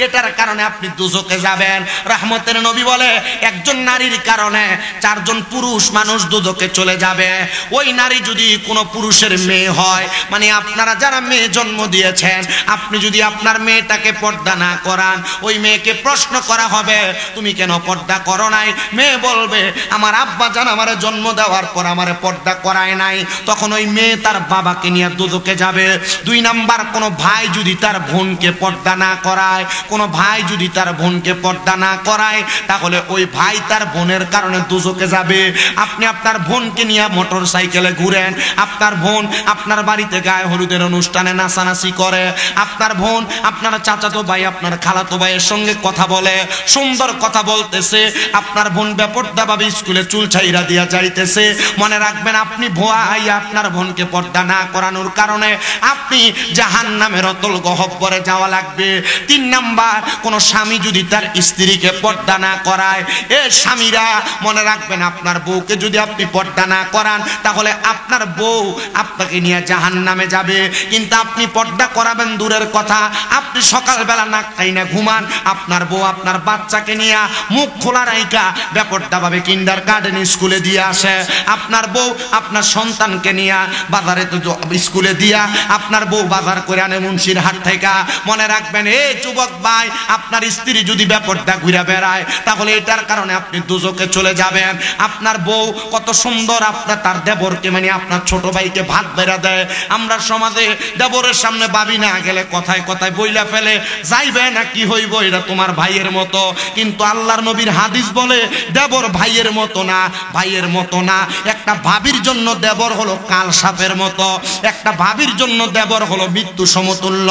এটার কারণে আপনি দুজকে যাবেন। রহমতের নবী বলে, একজন নারীর কারণে চারজন পুরুষ মানুষ দুজকে চলে যাবে। ওই নারী যদি কোনো পুরুষের মেয়ে হয়, মানে আপনারা যারা মেয়ে জন্ম দিয়েছেন, আপনি যদি আপনার মেয়েটাকে পর্দা না করান, ওই মেয়েকে প্রশ্ন করা হবে, তুমি কেন পর্দা করো নাই? মেয়ে বলবে, আমার আব্বা জান আমারে জন্ম দেওয়ার পর আমারে পর্দা করায় নাই। তখন ওই মেয়ে তার বাবাকে নিয়ে দুদকে যাবে। 2 নাম্বার, কোনো ভাই যদি তার বোনকে পর্দা না করায়, কোনো ভাই যদি তার বোনকে পর্দা না করায়, তাহলে ওই ভাই তার বোনের কারণে দুদকে যাবে। আপনি আপনার বোনকে নিয়ে মোটর সাইকেলে ঘুরেন, আপনার বোন আপনার বাড়িতে গায়ে হলুদের অনুষ্ঠানে নাচানাচি করে, আপনার বোন আপনার চাচাতো ভাই, আপনার খালাতো ভাইয়ের সঙ্গে কথা বলে, সুন্দর কথা বলতেছে, আপনার বোন বেপর্দা ভাবে স্কুলে চুল ছাইরা দিয়া যাইতেছে। মনে রাখবেন, আপনি ভয় আপনার বোনকে পর্দা না করানোর কারণে আপনি জাহান্নামের অতল গহ্বরে যাওয়া লাগবে। 3 নাম্বার, কোন স্বামী যদি তার স্ত্রীকে পর্দা না করায়, এ স্বামীরা মনে রাখবেন, আপনার বউকে যদি আপনি পর্দা না করান, তাহলে আপনার বউ আপনাকে নিয়ে জাহান্নামে যাবে। কিন্তু আপনি পর্দা করাবেন দূরের কথা, আপনি সকালবেলা নাক খাইনা ঘুমান, আপনার বউ আপনার বাচ্চাকে নিয়ে মুখ খোলা রাইকা বেপর্দা ভাবে কিন্ডার গার্ডেন স্কুলে দিয়ে আসে। আপনার বউ আপনার সন্তানকে নিয়ে বাজারে তো স্কুলে দিয়া, আপনার বউ বাজার করে আনে মুন্সির হাট থেকে। মনে রাখবেন, এই যুবক ভাই, আপনার স্ত্রী যদি বেপর্দা ঘুরে বেড়ায়, তাহলে এটার কারণে আপনি দুজকে চলে যাবেন। আপনার বউ কত সুন্দর আপনার তার দেবরকে, মানে আপনার ছোট ভাইকে ভাত বেড়া দেয়। আমরা সমাজে দেবরের সামনে ভাবি না গেলে কথায় কথায় বইলা ফেলে, যাইবে না কি হইব, এটা তোমার ভাইয়ের মতো। কিন্তু আল্লাহর নবীর হাদিস বলে, দেবর ভাইয়ের মতো না, ভাইয়ের মতো না। একটা ভাবির জন্য দেবর হলো কাল সাপের মতো, একটা ভাবির জন্য দেবর হলো মৃত্যু সমতুল্য।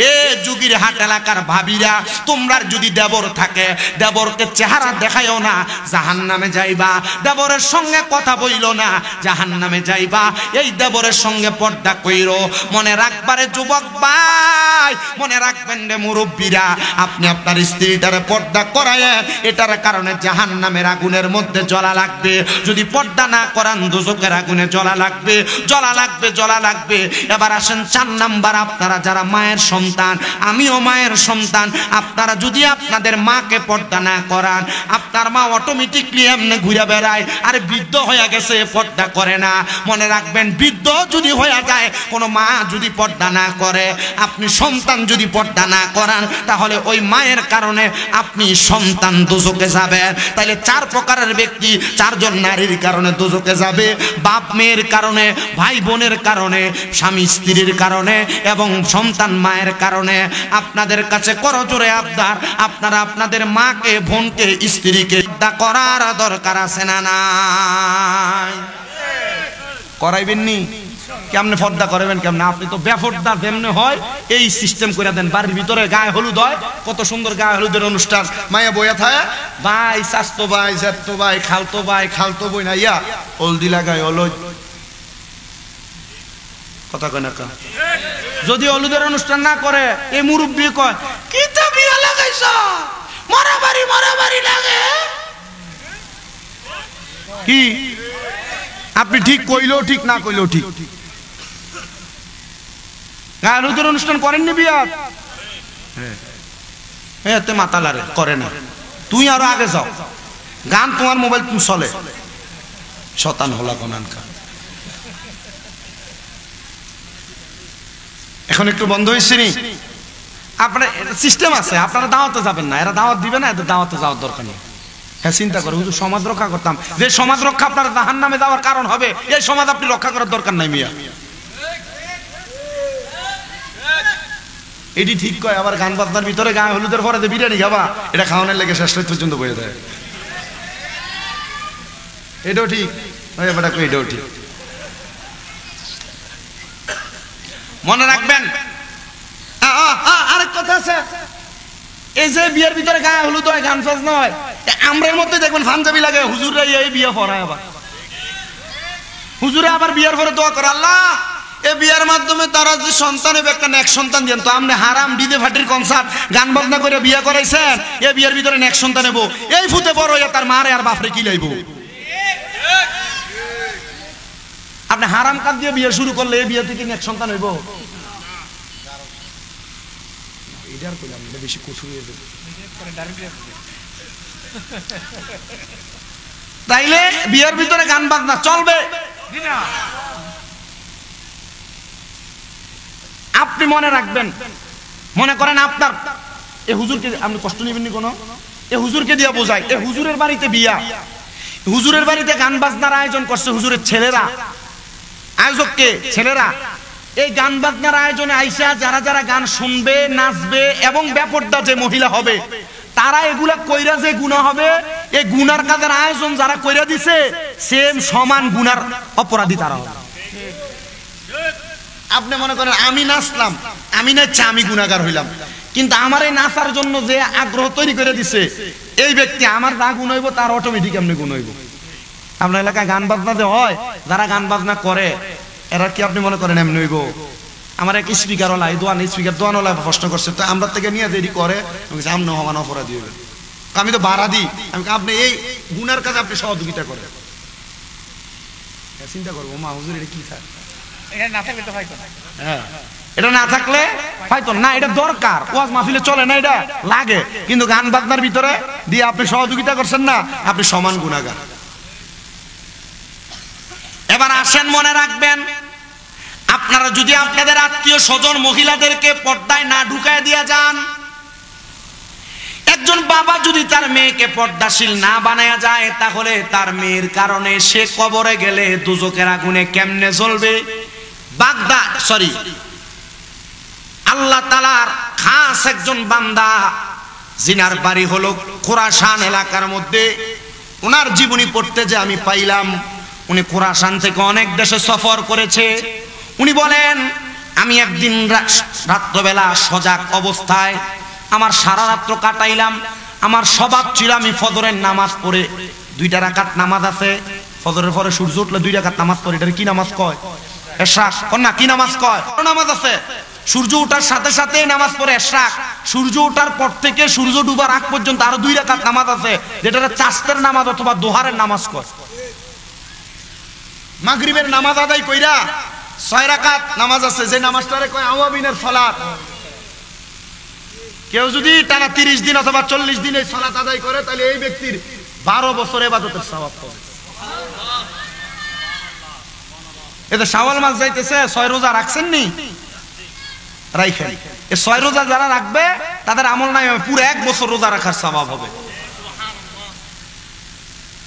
এ যুগের হাট এলাকার ভাবিরা, তোমরা যদি দেবর থাকে, দেবরকে চেহারা দেখাইও না, জাহান্নামে যাইবা। দেবরের সঙ্গে কথা বইলো না, জাহান্নামে যাইবা। এই দেবরের সঙ্গে পর্দা কইরো। মনে রাখবারে যুবক ভাই, মনে রাখবেন রে মুরব্বীরা, আপনি আপনার স্ত্রীটারে পর্দা করায়েন, এটার কারণে জাহান্নামের আগুনের মধ্যে জ্বলা লাগবে। যদি পর্দা না করান, দুজকের আগুনে জ্বলা লাগবে, জ্বলা লাগবে, জ্বলা লাগবে। এবার আসেন 4 নাম্বার, আপনারা যারা মায়ের সন্তান, আমিও মায়ের সন্তান, আপনারা যদি আপনাদের মাকে পর্দা না করান, আপনার মা অটোমেটিকলি এমনি ঘুরে বেড়ায়, আর বৃদ্ধ হয়ে গেছে, পর্দা করে না। মনে রাখবেন, বৃদ্ধ যদি হয়ে যায়, কোনো মা যদি পর্দা না করে, আপনি সন্তান যদি পর্দা না করান, তাহলে ওই মায়ের কারণে আপনি সন্তান দুজকে যাবেন। তাইলে 4 প্রকারের ব্যক্তি, 4 জন নারীর কারণে দুজকে যাবে। বাপ মেয়ের কারণে, ভাই বোনের কারণে, স্বামী স্ত্রীর কারণে, এবং সন্তান মায়ের কারণে। আপনাদের কাছে করজোরে আবদার, আপনারা আপনাদের মাকে, বোনকে, স্ত্রীকে পর্দা করার দরকার আছে না নাই? করাইবেননি? কেমনে পর্দা করবেন, কেমনে? আপনি তো বেপর্দা যেমনে হয় এই সিস্টেম করে দেন। বাড়ির ভিতরে গায়ে হলুদ হয়, কত সুন্দর গায়ে হলুদের অনুষ্ঠান, মায়া বইয়া থাকে, ভাই চাচতো ভাই, জ্যাঠতো ভাই, খালতো ভাই, খালতো বই না, ইয়া হলদি লাগায়, হলুদ কথা কয় না। যদি হলুদের অনুষ্ঠান না করে, এই মুরব্বী কয়, কি তা বিয়া লাগাইছ, মারামারি মারামারি লাগে, কি আপনি ঠিক কইলেও ঠিক, না কইলেও ঠিক। গান হুজুর অনুষ্ঠান করেননি বিয়াত? হ্যাঁ, তে মাতালারে করে না। তুই আরো আগে যাও, গান তোমার মোবাইল তুমি চলে, শতান হলা কোনানকা। এখন একটু বন্ধ হয়েছে নি? আপনার সিস্টেম আছে, আপনারা দাওয়াতে যাবেন না, এরা দাওয়াত দিবে না, এদের দাওয়াতে যাওয়ার দরকার নেই। হ্যাঁ, চিন্তা করে হুজুর সমাজ রক্ষা করতাম, যে সমাজ রক্ষা আপনার জাহান্নামে যাওয়ার কারণ হবে, এই সমাজ আপনি রক্ষা করার দরকার নাই মিয়া। এটি ঠিক কয়, আবার গান বাজনার ভিতরে গায়ে হলুদের পরে যে বিরিয়ানি খাবা, এটা খাওয়ানোর লেগে শেষ রাত পর্যন্ত বয়ে দেয়। এটাও ঠিক, এটাও ঠিক। মনে রাখবেন আরেক কথা আছে, এই যে বিয়ের ভিতরে গায়ে হলুদ হয়, গান ফাজ নয়, আমরার মধ্যে দেখবেন পাঞ্জাবি লাগে, হুজুরে এই বিয়ে পড়ায়, আবার হুজুরে আবার বিয়ের পরে দোয়া করে, আল্লাহ এই বিয়ের মাধ্যমে তারা যে সন্তান হবে একটা নেক সন্তান দেন। তো আপনি হারাম ডিজে ফাটির কনসার্ট গান বাজনা করে বিয়ে করাইছেন, এই বিয়ের ভিতরে নেক সন্তান নেবো, এই ফুতে বড় হইয়া তার মারে আর বাপরে কি লাইব? আপনি হারাম কাজ দিয়ে বিয়ে শুরু করলে এই বিয়ে থেকে নেক সন্তান হইব? বেশি কঠোর হয়ে যাবে। তাইলে বিয়ের ভিতরে গান বাজনা চলবে। আপনি মনে রাখবেন, মনে করেন আপনার এই হুজুরকে আপনি কষ্ট নেবেননি কোনো, এই হুজুরকে দিয়ে বোঝায়, এই হুজুরের বাড়িতে বিয়া, হুজুরের বাড়িতে গান বাজনার আয়োজন করছে হুজুরের ছেলেরা, আয়োজককে ছেলেরা। এই গান বাজনার আয়োজনে আইসা যারা যারা গান শুনবে, নাচবে এবং বেপরদা যে মহিলা হবে, তারা এগুলা কইরা যে গুনাহ হবে, এই গুনার কাজের আয়োজন যারা কইরা দিছে, সেম সমান গুনার অপরাধী তারা হবে। আপনি মনে করেন আমি নাচলাম, আমি নাচছি, আমি গুনাহগার হইলাম, কিন্তু আমার এই নাচার জন্য যে আগ্রহ তৈরি করে দিছে এই ব্যক্তি, আমার যা গুণ হইব তার অটোমেটিক এমনি গুণ হইব। আপনার এলাকায় গান বাজনা যে হয়, যারা গান বাজনা করে এরা কি আপনি মনে করেন এমনি হইব? আমার এক স্পিকার ওলা, এই দোয়ান স্পিকার দোয়ান ওলা প্রশ্ন করছে, তো আমরা থেকে নিয়ে দেরি করে সামনে হমান অপরাধী হবে, আমি তো ভাড়া দিই, আমি আপনি এই গুনার কাজে আপনি সহযোগিতা করেন। চিন্তা করবো মা হুজুর এটা কি স্যার, এটা না থাকলে তো হয়তো না, হ্যাঁ এটা না থাকলে হয়তো না, এটা দরকার, ওয়াজ মাহফিলে চলে না, এটা লাগে, কিন্তু গান বাজনার ভিতরে দিয়ে আপনি সহযোগিতা করছেন না, আপনি সমান গুনাহগার। এবার আসেন, মনে রাখবেন, আপনারা যদি আপনাদের আত্মীয় স্বজন মহিলাদেরকে পর্দায় না ঢুকায় দিয়ে যান, একজন বাবা যদি তার মেয়েকে পর্দাশীল না বানায়া যায়, তাহলে তার মেয়ের কারণে সে কবরে গেলে দুজকের আগুনে কেমনে জ্বলবে। আল্লাহ তাআলার খাস একজন বান্দা, জিনার বাড়ি হলো খোরাসান এলাকার মধ্যে, ওনার জীবনী পড়তে যে আমি পাইলাম, উনি খোরাসান থেকে অনেক দেশে সফর করেছে। উনি বলেন, আমি একদিন রাত্রবেলা সজাগ অবস্থায় আমার সারা রাত্র কাটাইলাম। আমার স্বভাব ছিল আমি ফজরের নামাজ পড়ে, 2 রাকাত নামাজ আছে, ফজরের পরে সূর্য উঠলে 2 রাকাত নামাজ পড়ে, এটা কি নামাজ কয়? এশরাক না, কি নামাজ কয়? নামাজ আছে, সূর্য ওঠার সাথে সাথে নামাজ পড়ে এশরাক, সূর্য ওঠার পর থেকে সূর্য ডুবার আগ পর্যন্ত আরো 2 রাকাত নামাজ আছে, যেটা চাষতের নামাজ অথবা দোহারের নামাজ কয়। মাগরিবের নামাজ আদায় কইরা 6 রাকাত নামাজ আছে, যে নামাজটারে কয় আওয়াবিনের সালাত। কেউ যদি টানা 30 দিন অথবা 40 দিন এই সালাত আদায় করে, তাহলে এই ব্যক্তির 12 বছর ইবাদতের সওয়াব পাবে। এটা শাওয়াল মাস যাইতেছে, 6 রোজা রাখছেন নি? রাখেন। এই 6 রোজা যারা রাখবে তাদের আমল নাই পুরো 1 বছর রোজা রাখার সওয়াব হবে।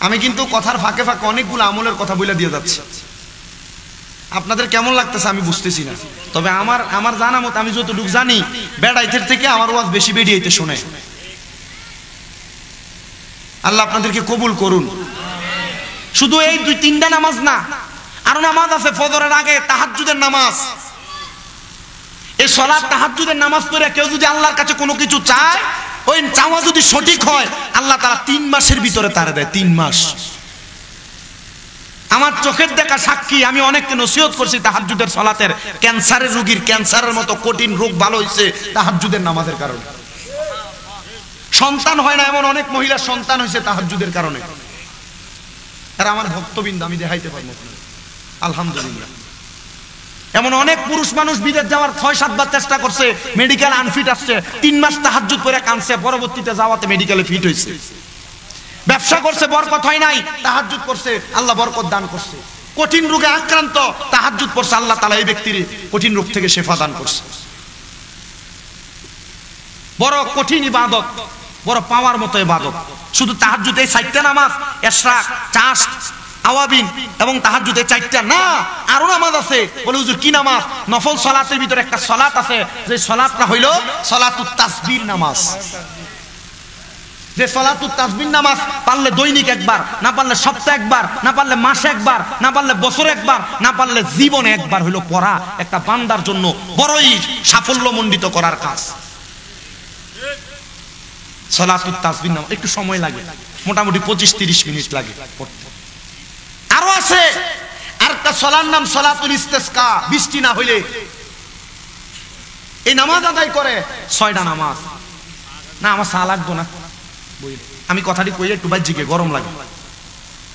আমি কিন্তু কথার ফাঁকে ফাঁকে অনেকগুলো আমলের কথা বলে দিয়ে যাচ্ছি, আপনাদের কেমন লাগতেছে আমি বুঝতেছি না, তবে আমার জানা মত আমি যতটুকু জানি, বেড়াইতের থেকে আমার ওয়াজ বেশি বেরিয়েতে শোনে। আল্লাহ আপনাদেরকে কবুল করুন। শুধু এই 2-3টা নামাজ না, আরো নামাজ আছে, ফজরের আগে তাহাজ্জুদের নামাজ। এই সালাত তাহাজ্জুদের নামাজ পড়ে কেউ যদি আল্লাহর কাছে কোনো কিছু চায়, ওই চাওয়া যদি সঠিক হয়, আল্লাহ তাআলা 3 মাসের ভিতরে তারে দেয়, 3 মাস। আমার চোখের দেখা সাক্ষী, আমি অনেককে নসিহত করছি তাহাজ্জুদের সালাতের। ক্যান্সারের রোগীর ক্যান্সারের মতো কঠিন রোগ ভালো হয়েছে তাহাজ্জুদের নামাজের কারণে। সন্তান হয় না এমন অনেক মহিলার সন্তান হয়েছে তাহাজ্জুদের কারণে। এরা আমার ভক্তবৃন্দ, আমি দেখাইতে পারবো আলহামদুলিল্লাহ। এমন অনেক পুরুষ মানুষ বিদেশ যাওয়ার 6-7 বার চেষ্টা করছে, মেডিকেল আনফিট আসছে, 3 মাস তাহাজ্জুদ করে কাঁদছে, পরবর্তীতে যাওয়াতে মেডিকেলে ফিট হয়েছে। ব্যবসা করছে, বরকত হয় নাই, তাহাজ্জুদ করছে, আল্লাহ বরকত দান করছে। কঠিন রোগে আক্রান্ত, তাহাজ্জুদ করছে, আল্লাহ তাআলা এই ব্যক্তির কঠিন রোগ থেকে শিফা দান করছে। বড় কঠিন ইবাদত, বড় পাওয়ার মতো ইবাদত। শুধু তাহাজ্জুদ এই 4টা নামাজ, ইশরাক, চাশ, আওয়াবিন এবং তাহাজ্জুদ এই 4টা না, আরো নামাজ আছে। বলে হুজুর কি নামাজ? নফল সালাতের ভিতরে একটা সালাত আছে, যে সালাতটা হইল সালাতুত তাসবিহ নামাজ। যে সালাতুত তাসবিহ নামাজ পারলে দৈনিক একবার, না পারলে সপ্তাহে একবার, না পারলে মাসে একবার, না পারলে বছরে একবার, না পারলে জীবনে একবার হইল পড়া একটা বান্দার জন্য বড়ই সাফল্যমণ্ডিত করার কাজ। সালাতুত তাসবিহ নামাজ একটু সময় লাগে, মোটামুটি 25-30 মিনিট লাগে পড়তে। আরো আছে আরেকটা সালার নাম সালাতুল ইস্তিসকা, বৃষ্টি না হইলে এই নামাজ আদায় করে। 6টা নামাজ। না আমার চা লাগবো না, আমি কথাটি কই একটু বাহ্যিকে গরম লাগে।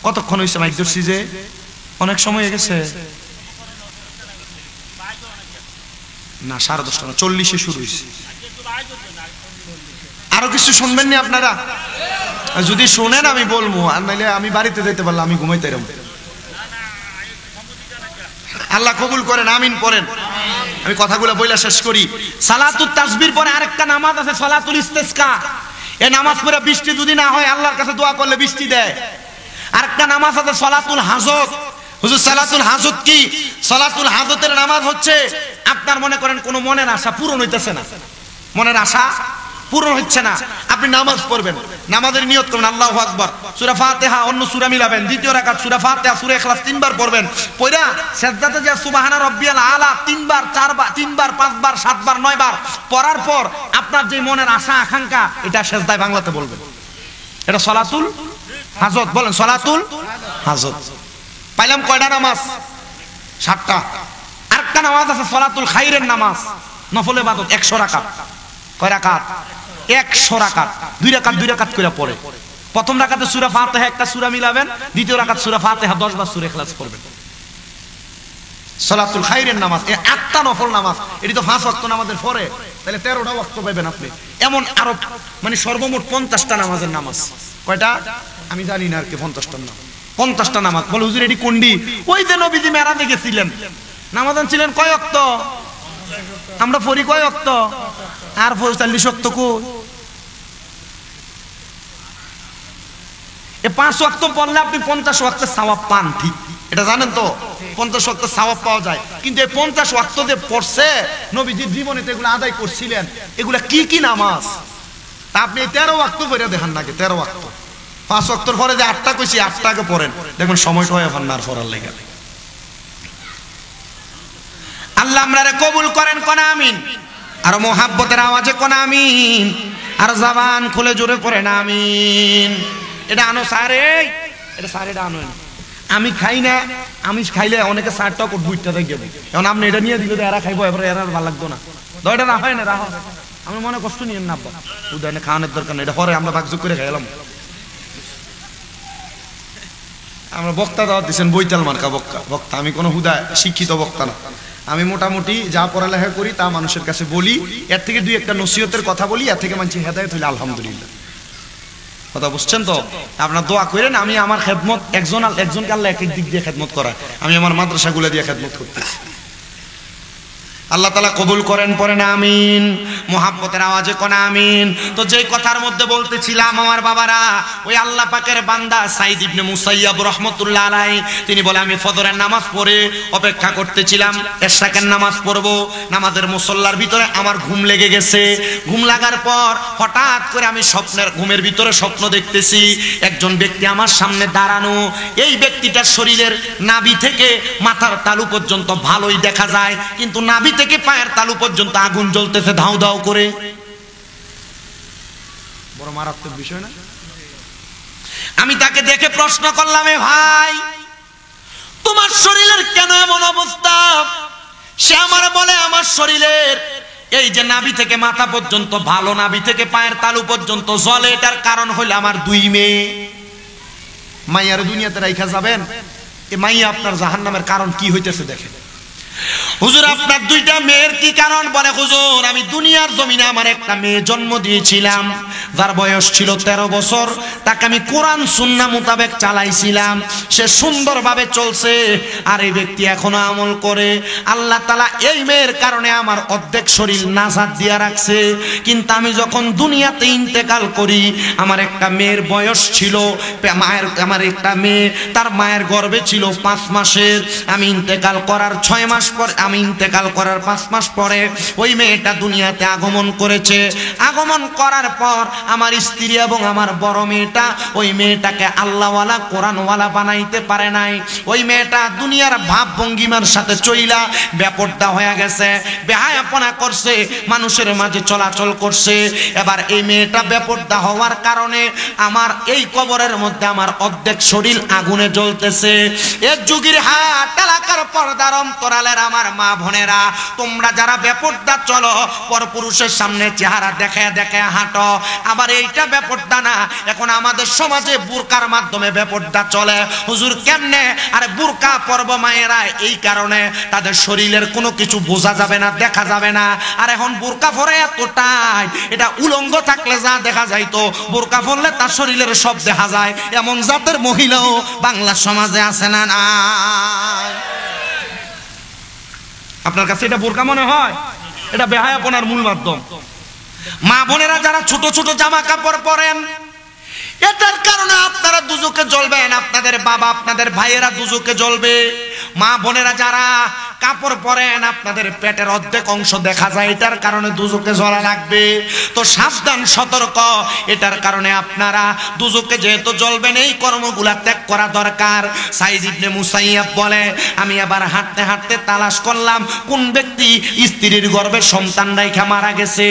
কতক্ষণ হয়েছে মাইক ধরছি যে? অনেক সময় হয়ে গেছে না, 10:30 না, 40-এ শুরু হয়েছে। আরো কিছু শুনবেন না আপনারা? যদি শোনেন আমি বলবো, আর নাইলে আমি বাড়িতে যেতে পারলাম, আমি ঘুমাইতে এরম। আল্লাহ কবুল করেন, আমিন পড়েন। আমি কথাগুলো বইলা শেষ করি। সালাতুত তাসবির পরে আরেকটা নামাজ আছে সালাতুল ইস্তিসকা। এই নামাজ পড়ে বৃষ্টি যদি না হয় আল্লাহর কাছে দোয়া করলে বৃষ্টি দেয়। আরেকটা নামাজ আছে সালাতুল হাজত। হুজুর সালাতুল হাজত কি? সালাতুল হাজতের নামাজ হচ্ছে আপনার মনে করেন কোন মনের আশা পূরণ হইতেছে না, মনের আশা পূরণ হচ্ছে না, আপনি নামাজ পড়বেন, নামাজের নিয়ত করবেন আল্লাহু আকবার, সূরা ফাতিহা অন্য সূরা মিলাবেন, দ্বিতীয় রাকাত সূরা ফাতিহা সূরা ইখলাস 3 বার পড়বেন, পড়া সিজদাতে যা সুবহানা রাব্বিয়াল আলা 3 বার 4 বার 3 বার 5 বার 7 বার 9 বার পড়ার পর আপনার যে মনের আশা আকাঙ্ক্ষা এটা সিজদায় বাংলাতে বলবেন। এটা সালাতুল হাজত। বলেন সালাতুল হাজত। পাইলাম কয়টা নামাজ? 7টা। আরেকটা নামাজ আছে সালাতুল খাইরের নামাজ, নফল ইবাদত 100 রাকাত। কয় রাকাত? 100 রাকাত। 2 রাকাত 2 রাকাত করে পড়ে। প্রথম রাকাতে সূরা ফাতিহা একটা সূরা মিলাবেন, দ্বিতীয় রাকাত সূরা ফাতিহা 10 বার সূরা ইখলাস পড়বেন। সালাতুল খাইরের নামাজ, এই 8টা নফল নামাজ। এটি তো 5 ওয়াক্ত নামাজের পরে, তাহলে 13টা ওয়াক্ত পাবেন আপনি। এমন আরো মানে সর্বমোট 50টা নামাজের নামাজ। কয়টা আমি জানি না আর কি, 50টা না 50টা নামাজ। বলে হুজুর এটি কোনটি? ওই যে নবীজি মেরাজে গেছিলেন, নামাজ ছিলেন কয় ওয়াক্ত? আমরা পড়ি কয় ওয়াক্ত? আর 45 ওয়াক্ত কই? এই 5 ওয়াক্ত পড়লে আপনি 50 ওয়াক্তের সওয়াব পান, ঠিক এটা জানেন তো? 50 ওয়াক্তের সওয়াব পাওয়া যায়। কিন্তু এই 50 ওয়াক্ত যে পড়ছে নবীজির জীবনে তো এগুলো আদায় করছিলেন, এগুলা কি কি নামাজ? তা আপনি 13 ওয়াক্ত পড়ে দেখান নাকি? 13 ওয়াক্ত। 5 ওয়াক্তর পরে যে 8টা কইছি 8টাকে পড়েন, দেখবেন সময়টা হয় আপনার পড়ার লেগে। আল্লাহ আমরারে কবুল করেন, কোন আমিন। আর মোহাব্বতের আওয়াজে কোন আমিন। আর জবান খুলে জোরে পড়েন আমিন। এটা আনো সারে, এটা সারে এটা আনো। আমি খাই না, আমি খাইলে অনেকে 60টা কোট বুইটা দেখে দেবে। এখন আপনি এটা নিয়ে দিলে এরা খাইবো, এবার এরা ভালো লাগতো না। দয়টা না হয় না, রাখো, আমি মনে কষ্ট নিয়েন না, উদয়নে খাওয়ানোর দরকার নেই, এটা পরে আমরা ভাগযোগ করে খাইলাম। আমরা বক্তা দাওয়াত দিচ্ছেন বৈতাল মার্কা বক্তা। আমি কোনো হুদা শিক্ষিত বক্তা না, আমি মোটামুটি যা পড়ালেখা করি তা মানুষের কাছে বলি। এর থেকে 2-1টা নসিহতের কথা বলি, এর থেকে মানুষ হেদায়েত হইলে আলহামদুলিল্লাহ। কথা বুঝছেন তো? আপনার দোয়া করেন। আমি আমার খেদমত একজনকে আল্লাহ এক এক দিক দিয়ে খেদমত করা, আমি আমার মাদ্রাসাগুলো দিয়ে খেদমত করতেছি। আল্লাহ তাআলা কবুল করেন, পড়েন আমিন। মোহাব্বতের আওয়াজে কোন আমিন। তো যেই কথার মধ্যে বলতেছিলাম আমার বাবারা, ওই আল্লাহ পাকের বান্দা সাইদ ইবনে মুসাইয়াব রাহমাতুল্লাহ আলাইহি তিনি বলে আমি ফজরের নামাজ পড়ে অপেক্ষা করতেছিলাম, এশরাকের নামাজ পড়ব। নামাজের মুসল্লার ভিতরে আমার ঘুম লেগে গেছে। ঘুম লাগার পর হঠাৎ করে আমি ঘুমের ভিতরে স্বপ্ন দেখতেছি একজন ব্যক্তি আমার সামনে দাঁড়ানো। এই ব্যক্তিটার শরীরের নাভি থেকে মাথার তালু পর্যন্ত ভালোই দেখা যায়, কিন্তু নাভি থেকে পায়ের তালু পর্যন্ত আগুন জ্বলতেছে ধাউ ধাউ করে। বড় মারাত্মক বিষয় না? আমি তাকে দেখে প্রশ্ন করলাম, এ ভাই তোমার শরীরের কেন এমন অবস্থা? সে আমার বলে আমার শরীরের এই যে নাভি থেকে মাথা পর্যন্ত ভালো, নাভি থেকে পায়ের তালু পর্যন্ত জ্বলে, এটার কারণ হলো আমার 2 মেয়ে। মাইয়ার দুনিয়াতে রাইখা যাবেন, এই মাইয়া আপনার জাহান্নামের কারণ কি হইতেছে দেখেন। হুজুর আপনার দুইটা মেয়ের কি কারণ? বলে হুজুর আমি দুনিয়ার জমিনে আমার একটা মেয়ে জন্ম দিয়েছিলাম, যার বয়স ছিল 13 বছর। তাকে আমি কোরআন সুন্নাহ মোতাবেক চালাইছিলাম, সে সুন্দরভাবে চলছে, আর এই ব্যক্তি এখনো আমল করে। আল্লাহ তাআলা এই মেয়ের কারণে আমার অর্ধেক শরীর নাজাত দিয়া রাখছে। কিন্তু আমি যখন দুনিয়াতে ইন্তেকাল করি, আমার একটা মেয়ের বয়স ছিল, আমার একটা মেয়ে তার মায়ের গর্ভে ছিল 5 মাসের। আমি ইন্তেকাল করার 6 মাস পরে, আমি ইন্তেকাল করার 5 মাস পরে ওই মেয়েটা দুনিয়াতে আগমন করেছে। আগমন করার পর আমার স্ত্রী এবং আমার বড় মেয়েটা ওই মেয়েটাকে আল্লাহওয়ালা কোরআনওয়ালা বানাইতে পারে নাই। ওই মেয়েটা দুনিয়ার ভাব ভঙ্গিমার সাথে চইলা বেপরদা হয়ে গেছে, বেহায়াপনা করছে, মানুষের মাঝে চলাচল করছে। এবার এই মেয়েটা বেপরদা হওয়ার কারণে আমার এই কবরের মধ্যে আমার অর্ধেক শরীর আগুনে জ্বলতেছে। এর যুগের হাট এলাকার পর্দার অন্তরালের আমার মা বোনেরা, তোমরা যারা বেপরদা চলো, পরপুরুষের সামনে চেহারা দেখে দেখে হাঁটো, আবার এইটা বেপরদা না, এখন আমাদের সমাজে বুরকার মাধ্যমে বেপরদা চলে। হুজুর কেমনে? আরে বুরকা পরব মায়েরা, এই কারণে তাদের শরীরের কোনো কিছু বোঝা যাবে না, দেখা যাবে না। আর এখন বুরকা পরে এতটাই, এটা উলঙ্গ থাকলে যা দেখা যাইতো, বুরকা পরলে তার শরীরের সব দেখা যায়, এমন জাতের মহিলাও বাংলা সমাজে আছে না? না, আপনার কাছে এটা বোরকা মনে হয়? এটা বেহায়াপনার মূল মাধ্যম। মা বোনেরা যারা ছোট ছোট জামা কাপড় পরেন, এটার কারণে আপনারা দুজকে জ্বলবেন, আপনাদের বাবা আপনাদের ভাইয়েরা দুজকে জ্বলবে। মা বোনেরা যারা কাপড় পরেন, আপনাদের পেটের অর্ধেক অংশ দেখা যায়, এটার কারণে দুজকে জ্বলা লাগবে। তো সাবধান, সতর্ক, এটার কারণে আপনারা দুজকে যেহেতু জ্বলবেন, এই কর্মগুলা ত্যাগ করা দরকার। সাইদ ইবনে মুসাইয়াব বলে, আমি আবার হাঁটতে হাঁটতে তালাশ করলাম কোন ব্যক্তি স্ত্রীর গর্ভে সন্তান রাইখা মারা গেছে।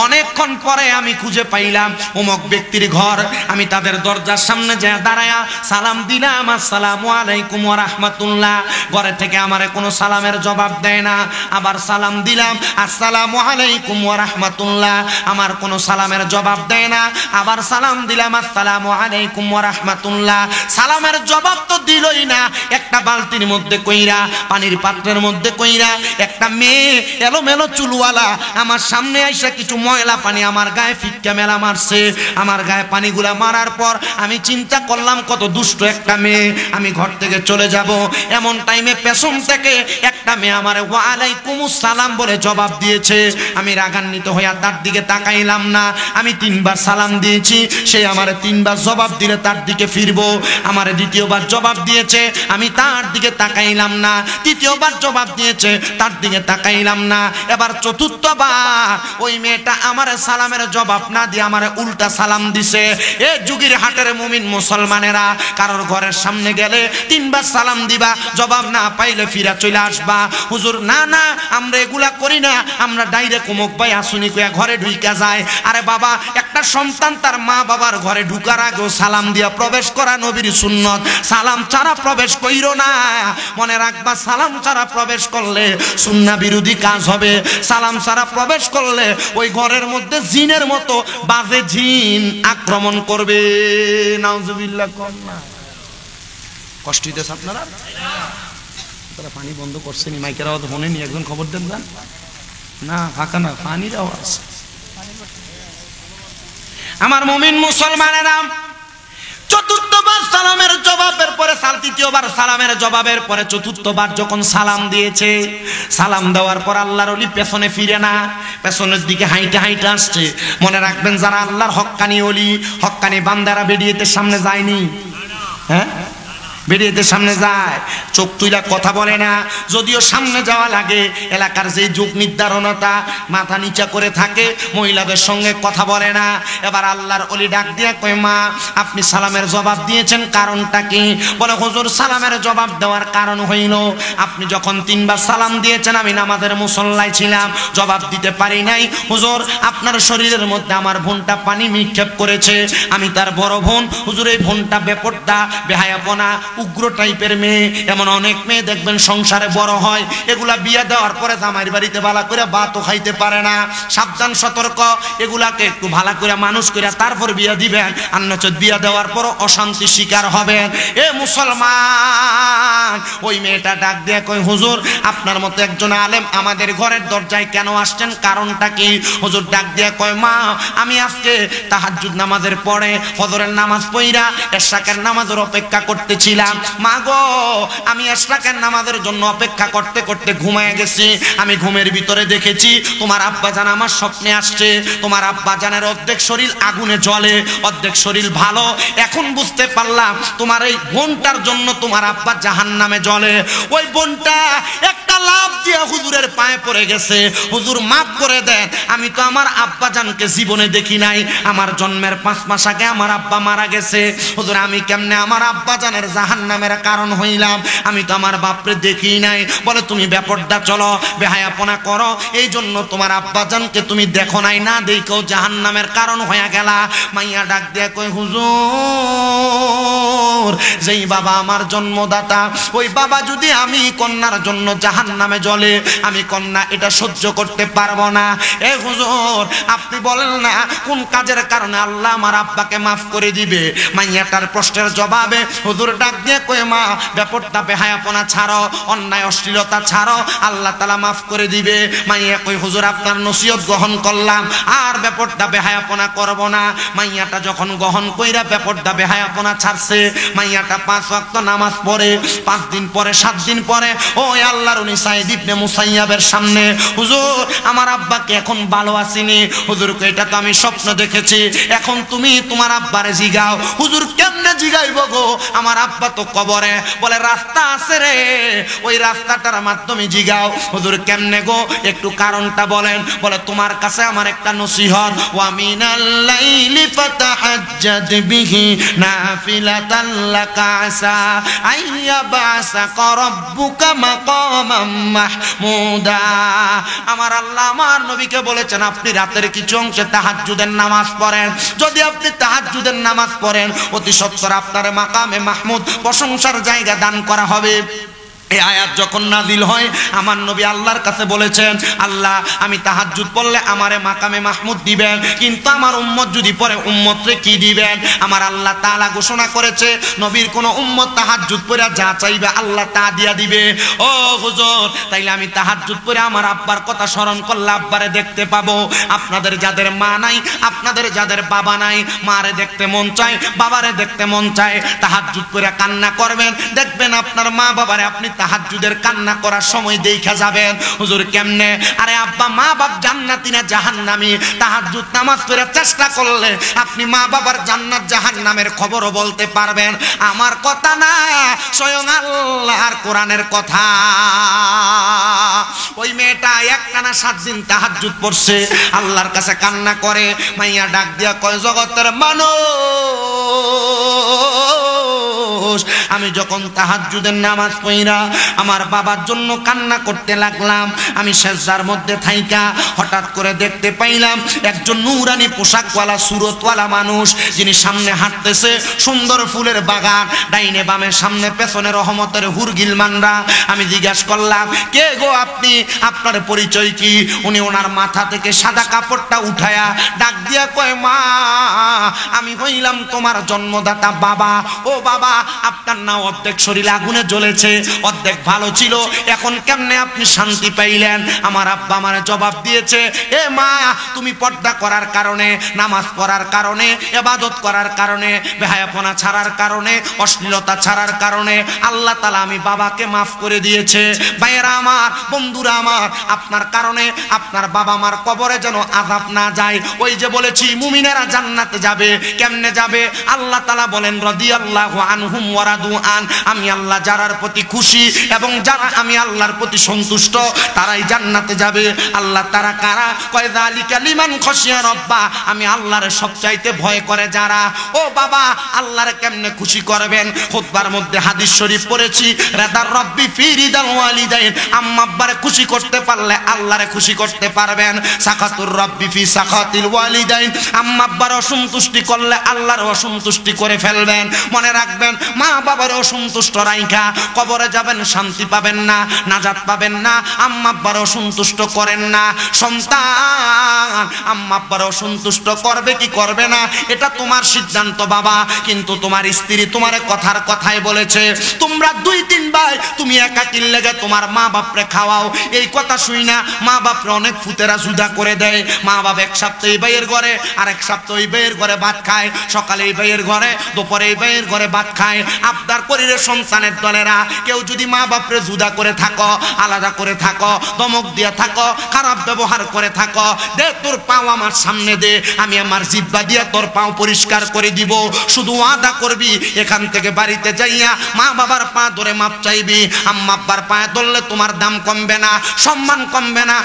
অনেকক্ষণ পরে আমি খুঁজে পাইলাম অমুক ব্যক্তির ঘর। আমি তাদের দরজার সামনে যা দাঁড়ায়া সালাম দিলাম, আসসালামু আলাইকুম ওয়া রাহমাতুল্লাহ। ঘরে থেকে আমারে কোনো সালামের জবাব দেয় না। আবার সালাম দিলাম, আসসালামু আলাইকুম ওয়া রাহমাতুল্লাহ, আমার কোনো সালামের জবাব দেয় না। আবার সালাম দিলাম, আসসালামু আলাইকুম ওয়া রাহমাতুল্লাহ, সালামের জবাব তো দিলই না। একটা বালতির মধ্যে কইরা, পানির পাত্রের মধ্যে কইরা, একটা মেয়ে এলোমেলো চুলওয়ালা আমার সামনে আইসা কিছু ময়লা পানি আমার গায়ে ফিক্কা মেলা মারছে। আমার গায়ে পানিগুলা মারার পর আমি চিন্তা করলাম কত দুষ্ট একটা মেয়ে, আমি ঘর থেকে চলে যাব। এমন টাইমে পেছন থেকে একটা মেয়ে আমার ওয়া আলাইকুমুস সালাম বলে জবাব দিয়েছে। আমি রাগান্বিত হইয়া তার দিকে তাকাইলাম না। আমি 3 বার সালাম দিয়েছি, সে আমারে 3 বার জবাব দিলে তার দিকে ফিরবো। আমারে 2য়-বার জবাব দিয়েছে, আমি তার দিকে তাকাইলাম না। 3য়-বার জবাব দিয়েছে, তার দিকে তাকাইলাম না। এবার 4র্থ-বার ওই মেয়েটা আমারে সালামের জবাব না দিয়ে আমারে উল্টা সালাম দিছে। এ যুগের হাটের মুমিন মুসলমানেরা, কারোর ঘরের সামনে গেলে 3 বার সালাম দিবা, জবাব না পাইলে ফিরা চলে আসবা। হুজুর না না, আমরা এগুলা করি না, আমরা ডাইরেক্ট অমুক ভাই আসুনি কইয়া ঘরে ঢুইকা যায়। আরে বাবা, একটা সন্তান তার মা বাবার ঘরে ঢুকার আগেও সালাম দিয়া প্রবেশ করা নবীর সুন্নত। সালাম ছাড়া প্রবেশ কইরো না, মনে রাখবা, সালাম ছাড়া প্রবেশ করলে সুন্নাহ বিরোধী কাজ হবে। সালাম ছাড়া প্রবেশ করলে ওই ঘরের মধ্যে জিনের মতো বাজে জিন আক্রমণ করবে। নাউজুবিল্লাহ। কম না, কষ্ট হইতেছে আপনারা? তারা পানি বন্ধ করছেন, মাইকের আওয়াজ শোনেনি? একজন খবর দেন যান না, ফাঁকা না, পানির আওয়াজ। আমার মুমিন মুসলমানেরা, 4র্থ-বার সালামের জবাবের পরে, 3য়-বার সালামের জবাবের পরে 4র্থ-বার যখন সালাম দিয়েছে, সালাম দেওয়ার পর আল্লাহর ওলি পেছনে ফিরে না, পেছনের দিকে হাইটে হাইটে আসছে। মনে রাখবেন, যারা আল্লাহর হক্কানি ওলি, হক্কানি বান্দারা বেরিয়েতে সামনে যায়নি, হ্যাঁ, বেরিয়েতে সামনে যায়, চোখ তুইলা কথা বলে না। যদিও সামনে যাওয়া লাগে, এলাকার যে যুগ নির্ধারণতা, মাথা নিচা করে থাকে, মহিলাদের সঙ্গে কথা বলে না। এবার আল্লাহর ওলি ডাক দিয়া কয়, মা আপনি সালামের জবাব দিয়েছেন, কারণটা কি? বলে, হুজুর সালামের জবাব দেওয়ার কারণ হইল, আপনি যখন 3 বার সালাম দিয়েছেন, আমি নামাজের মুসল্লায় ছিলাম, জবাব দিতে পারি নাই। হুজুর আপনার শরীরের মধ্যে আমার বোনটা পানি নিক্ষেপ করেছে, আমি তার বড় বোন। হুজুর এই বোনটা বেপরদা, বেহায়াপনা উগ্র টাইপের মেয়ে, এমন অনেক মেয়ে দেখবেন সংসারে বড় হয়, এগুলা বিয়ে দেওয়ার পরে জামাইয়ের বাড়িতে ভালো করে ভাতও খাইতে পারে না। সাবধান, সতর্ক, এগুলাকে একটু ভালো করে মানুষ করে তারপর বিয়ে দিবেন, আর নচেত বিয়ে দেওয়ার পর অশান্তি শিকার হবেন। এ মুসলমান, ওই মেয়েটা ডাক দিয়ে কই, হুজুর আপনার মতো একজন আলেম আমাদের ঘরের দরজায় কেন আসছেন, কারণটা কি? হুজুর ডাক দিয়ে কয়, মা আমি আজকে তাহাজ্জুদ নামাজের পরে ফজরের নামাজ পড়া এশরাকের নামাজের অপেক্ষা করতেছিলাম। মা গো, আমি এশরাকের নামাজের জন্য অপেক্ষা করতে করতে ঘুমায় গেছি। আমি ঘুমের ভিতরে দেখেছি তোমার আব্বাজান আমার স্বপ্নে আসছে। তোমার আব্বাজানের অর্ধেক শরীর আগুনে জ্বলে, অর্ধেক শরীর ভালো। এখন বুঝতে পারলাম তোমার এই বোনটার জন্য তোমার আব্বা জাহান্নামে জ্বলে। ওই বোনটা একটা লাভ দিয়ে হুজুরের পায়ে পড়ে গেছে, হুজুর মাফ করে দেন, আমি তো আমার আব্বাজানকে জীবনে দেখি নাই, আমার জন্মের 5 মাস আগে আমার আব্বা মারা গেছে। হুজুর আমি কেমনে আমার আব্বাজানের জাহান্নামের কারণ হইলাম? আমি তো আমার বাপরে দেখি নাই। বলে তুমি বেপরদা চলো, বেহায়াপনা করো, এই জন্য তোমার আব্বাজানকে তুমি দেখো নাই, না দেখো জাহান্নামের কারণ হয়ে গেলা। মাইয়া ডাক দিয়ে কই, হুজুর যেই বাবা আমার জন্মদাতা, ওই বাবা যদি আমি কন্যার জন্য জাহান্নামে জ্বলে, আমি কন্যা এটা সহ্য করতে পারবো না। এ হুজুর আপনি বলেন না কোন কাজের কারণে আল্লাহ আমার আব্বাকে মাফ করে দিবে? মাইয়াটার প্রশ্নের জবাবে হুজুর ডাক দিয়ে কই, মা ব্যাপারটা বেহায়াপনা ছাড়ো, অন্যায় অশ্লীলতা ছাড়ো, আল্লাহ তাআলা মাফ করে দিবে। মাইয়া কই, হুজুর আপনার নসিহত গ্রহণ করলাম, আর ব্যাপারটা বেহায়াপনা করব না। মাইয়াটা যখন গ্রহণ কইরা ব্যাপারটা বেহায়াপনা ছাড়ছে, মাইয়াটা 5 ওয়াক্ত নামাজ পড়ে। 5 দিন পরে 7 দিন পরে ওই আল্লাহর উনি সাইদ ইবনে মুসাইয়াবের সামনে, হুজুর আমার আব্বাকে এখন ভালো আসেনি। হুজুর কই, এটা তো আমি স্বপ্ন দেখেছি, এখন তুমি তোমার আব্বারে জিগাও। হুজুর কেমনে জিগাইব গো, আমার আব্বা তো কবরে। বলে রাস্তা আছে রে, ওই রাস্তাটার মাধ্যমে জিগাও। হুজুর কেমনে গো, একটু কারণটা বলেন। বলে তোমার কাছে আমার একটা নসিহত, ওয়া মিনাল লাইলি ফাতাহাজ্জাদ বিহি নাফিলাতান লাকা আসা আইয়াবাসাকা রাব্বুকা মাকামাম মাহমুদা। আমার আল্লাহ আমার নবীকে বলেছেন আপনি রাতের কিছু অংশে তাহাজ্জুদের নামাজ পড়েন। যদি আপনি তাহাজ্জুদের নামাজ পড়েন, অতি সত্বর আপনার মাকামে মাহমুদ প্রশংসার জায়গা দান করা হবে। এই আয়াত যখন নাজিল হয়, আমার নবী আল্লাহর কাছে বলেছেন, আল্লাহ আমি তাহাজ্জুদ পড়লে আমারে মাকামে মাহমুদ দিবেন, কিন্তু আমার উম্মত যদি পড়ে উম্মতরে কি দিবেন? আমার আল্লাহ তাআলা ঘোষণা করেছে, নবীর কোন উম্মত তাহাজ্জুদ পড়ে যা চাইবে আল্লাহ তা দিয়া দিবে। ও হুজুর, তাইলে আমি তাহাজ্জুদ পড়ে আমার আব্বার কথা স্মরণ করলে আব্বারে দেখতে পাবো। আপনাদের যাদের মা নাই, আপনাদের যাদের বাবা নাই, মারে দেখতে মন চায়, বাবারে দেখতে মন চায়, তাহাজ্জুদ পড়ে কান্না করবেন, দেখবেন আপনার মা বাবারে আপনি তাহাজ্জুদের কান্না করার সময় দেখা যাবেন। হুজুর কেমনে? আরে আব্বা মা বাপ জান্নাতি না জাহান্নামী? তাহাজ্জুদ নামাজ পড়ে চেষ্টা করলে আপনি মা বাবার জান্নাত জাহান্নামের খবরও বলতে পারবেন। আমার কথা না, স্বয়ং আল্লাহর কোরআনের কথা। ওই মেয়েটা একটানা 7 দিন তাহাজ্জুদ পড়ছে, আল্লাহর কাছে কান্না করে। মাইয়া ডাক দিয়া কয়, জগতের মানুষ, আমি যখন তাহাজ্জুদের নামাজ পড়া আমার বাবার জন্য কান্না করতে লাগলাম, আমি সেজদার মধ্যে থাইকা হঠাৎ করে দেখতে পাইলাম একজন নূরানি পোশাকওয়ালা সুরতওয়ালা মানুষ, যিনি সামনে হাঁটতেছে, সুন্দর ফুলের বাগান, ডাইনে বামে সামনে পেছনে রহমতের হুরগিল মানরা। আমি জিজ্ঞাসা করলাম, কে গো আপনি, আপনার পরিচয় কি? উনি ওনার মাথা থেকে সাদা কাপড়টা উঠায়া ডাক দিয়া কয়, মা আমি হইলাম তোমার জন্মদাতা বাবা। ও বাবা, আপনার না অর্ধেক শরীর আগুনে জ্বলেছে, অর্ধেক ভালো ছিল, এখন কেমনে আপনি শান্তি পাইলেন? আমার আব্বা আমার জবাব দিয়েছে, এ মা তুমি পর্দা করার কারণে, নামাজ পড়ার কারণে, ইবাদত করার কারণে, বেহায়াপনা ছাড়ার কারণে, অশ্লীলতা ছাড়ার কারণে আল্লাহ তাআলা আমি বাবাকে মাফ করে দিয়েছে। ভাইয়েরা আমার, বন্ধুরা আমার, আপনার কারণে আপনার বাবা মার কবরে যেন আযাব না যায়। ওই যে বলেছি মুমিনেরা জান্নাতে যাবে, কেমনে যাবে? আল্লাহ তাআলা বলেন, রাদিয়াল্লাহু আনহুম ওয়া রাদু আন, আমি আল্লাহ যারার প্রতি খুশি এবং যারা আমি আল্লাহর প্রতি সন্তুষ্ট তারাই জান্নাতে যাবে। আল্লাহ তারা কারা? কয় যালিকা লিমান খাশিয়া রাব্বা, আমি আল্লাহর সবচাইতে ভয় করে যারা। ও বাবা, আল্লাহরে কেমনে খুশি করবেন? খুতবার মধ্যে হাদিস শরীফ পড়েছি, রাদার রব্বি ফি রিদাল ওয়ালিদাইন, আম্মা আব্বারে খুশি করতে পারলে আল্লাহরে খুশি করতে পারবেন। সাখাতুর রব্বি ফি সাখাতিল ওয়ালিদাইন, আম্মা আব্বার অসন্তুষ্টি করলে আল্লাহর অসন্তুষ্টি করে ফেলবেন। মনে রাখবেন, মা বাবার অসন্তুষ্ট রাইখা কবরে যাবেন, শান্তি পাবেন না, নাজাত পাবেন না। আম্মা আব্বার অসন্তুষ্ট করেন না। সন্তান আম্মা আব্বার অসন্তুষ্ট করবে কি করবে না এটা তোমার সিদ্ধান্ত বাবা, কিন্তু তোমার স্ত্রী তোমার কথার কথাই বলেছে তোমরা 2-3 ভাই তুমি একাকির লেগে তোমার মা বাপরে খাওয়াও। এই কথা শুই না মা বাপরে অনেক ফুতেরা জুদা করে দেয়। মা বাপ এক সপ্তাহ এই ভাইয়ের ঘরে, আর এক সপ্তাহ ওই ভাইয়ের ঘরে ভাত খায়, সকালে এই ভাইয়ের ঘরে, দুপুরে এই ভাইয়ের ঘরে ভাত খায়। আবদার করিলে সন্তানের দলেরা কেউ যদি মা বাপরে জুদা করে থাকো, আলাদা করে থাকো, ধমক দিয়ে থাকো, খারাপ ব্যবহার করে থাকো, দে তোর পাও আমার সামনে দে, আমি আমার জিহ্বা দিয়ে তোর পাও পরিষ্কার করে দিব। শুধু ওয়াদা করবি এখান থেকে বাড়িতে যাইয়া মা বাবার পা ধরে মাপ চাইবি। আম্মা আব্বার পায়ে ধরলে তোমার দাম কমবে না, সম্মান কমবে না,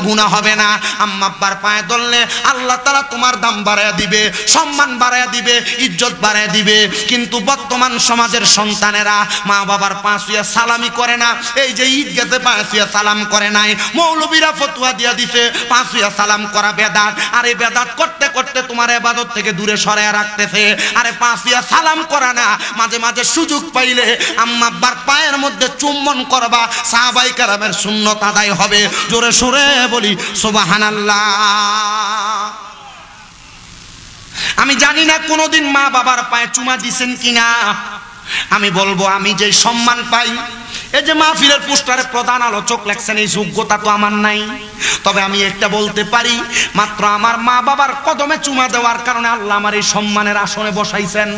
গুনাহ হবে না। আম্মা আব্বার পায়ে ধরলে আল্লাহ তাআলা তোমার দাম বাড়ায়া দিবে, সম্মান বাড়ায়া দিবে, ইজ্জত বাড়ায়া দিবে। কিন্তু বর্তমান সমাজের সন্তানেরা মা বাবার পা ছুঁয়ে সালামি করে না। এই যে ঈদগাহে পা ছুঁয়ে সালাম করে নাই, মৌলবীরা ফতোয়া দিয়া দিতে পা ছুঁয়ে সালাম করা বেদাত। আর এই বেদাত করতে করতে তোমার ইবাদত থেকে দূরে সরায়া রাখতেছে। আরে পা ছুঁয়ে সালাম করা না, মাঝে মাঝে সুযোগ পাইলে আম্মা আব্বার পায়ের মধ্যে চুম্বন করবা, সাহাবায়ে কেরামের সুন্নত আদায় হবে। জোরে সুরে বলি সুবহানাল্লাহ। আমি জানি না কোনোদিন মা বাবার পায়ে চুমা দিছেন কিনা। আমি বলবো আমি যে সম্মান পাই, এই যে মাহফিলের পোস্টারে প্রধান আলোচক লেখছেন, এই যোগ্যতা তো আমার নাই। তবে আমি একটা বলতে পারি, মাত্র আমার মা বাবার কদমে চুমা দেওয়ার কারণে আল্লাহ আমার এই সম্মানের আসনে বসাইছেন।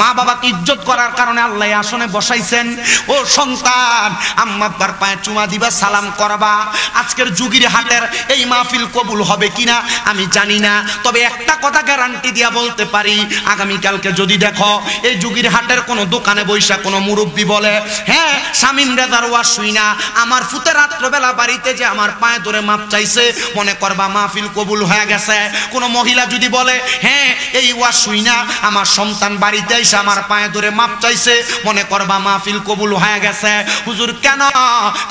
মা বাবাকে ইজ্জত করার কারণে আল্লাহ এই আসনে বসাইছেন। ও সন্তান, আম্মা আব্বার পায়ে চুমা দিবা, সালাম করবা। আজকের যুগের হাটের এই মাহফিল কবুল হবে কিনা আমি জানি না, তবে একটা কথা গ্যারান্টি দিয়া বলতে পারি, আগামীকালকে যদি দেখো এই যুগের হাটের কোনো দোকানে বৈশা কোনো মুরব্বী বলে, হ্যাঁ শামীম রেজার ওয়াজ শুই না, আমার ফুতে রাত্রবেলা বাড়িতে যে আমার পায়ে ধরে মাপ চাইছে, মনে করবা মাহফিল কবুল হয়ে গেছে। কোনো মহিলা যদি বলে, হ্যাঁ এই ওয়াজ শুই না, আমার সন্তান বাড়িতে এসে আমার পায়ে ধরে মাপ চাইছে, মনে করবা মাহফিল কবুল হয়ে গেছে। হুজুর কেন?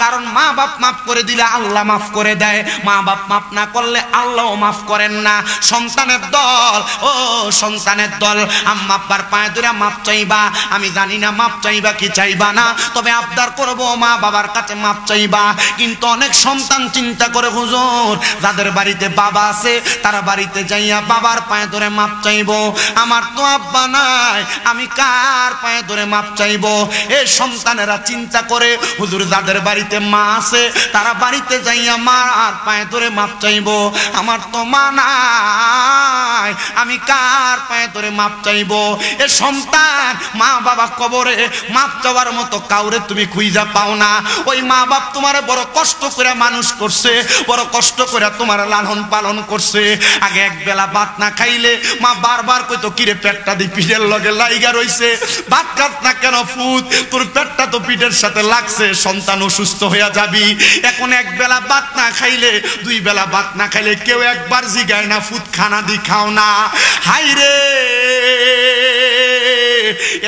কারণ মা বাপ মাফ করে দিলে আল্লাহ মাফ করে দেয়, মা বাপ মাফ না করলে আল্লাহও মাফ করেন না। সন্তানের দল, ও সন্তানের দল, আম্মা আব্বার পায়ে ধরে মাপ চাইবা। আমি জানি না মাপ চাইবা কি চাইবা না, তবে আবদার করবো মা বাবার কাছে মাপ চাইবা। কিন্তু অনেক সন্তান চিন্তা করে, হুজুর যাদের বাড়িতে বাবা আছে তারা বাড়িতে যাইয়া বাবার পায়ে ধরে মাপ চাইবো, আমার তো আব্বা নাই, আমি কার পায়ে ধরে মাপ চাইবো? এই সন্তানেরা চিন্তা করে, হুজুর যাদের বাড়িতে মা আছে তারা বাড়িতে যাইয়া মার পায়ে ধরে মাপ চাইবো, আমার তো মা নাই, আমি কার পায়ে ধরে মাপ চাইবো? এ সন্তান, মা বাবা কবরে মাপ চাওয়ার মতো কাউরে তুমি খুঁজা পাও না। ওই মা বাপ তোমারে বড় কষ্ট করে মানুষ করছে, বড় কষ্ট করে তোমার লালন পালন করছে। আগে এক বেলা ভাত না খাইলে মা বারবার কইতো, কিরে পেটটা দি পিঠের লগে লাইগা রইছে, ভাত খাস না কেন ফুত, তোর পেটটা তো পিঠের সাথে লাগছে, সন্তান অসুস্থ হইয়া যাবি। এখন এক বেলা ভাত না খাইলে, 2 বেলা ভাত না খাইলে কেউ একবার জিগায় না ফুত খানা দি খাও না। হাই রে,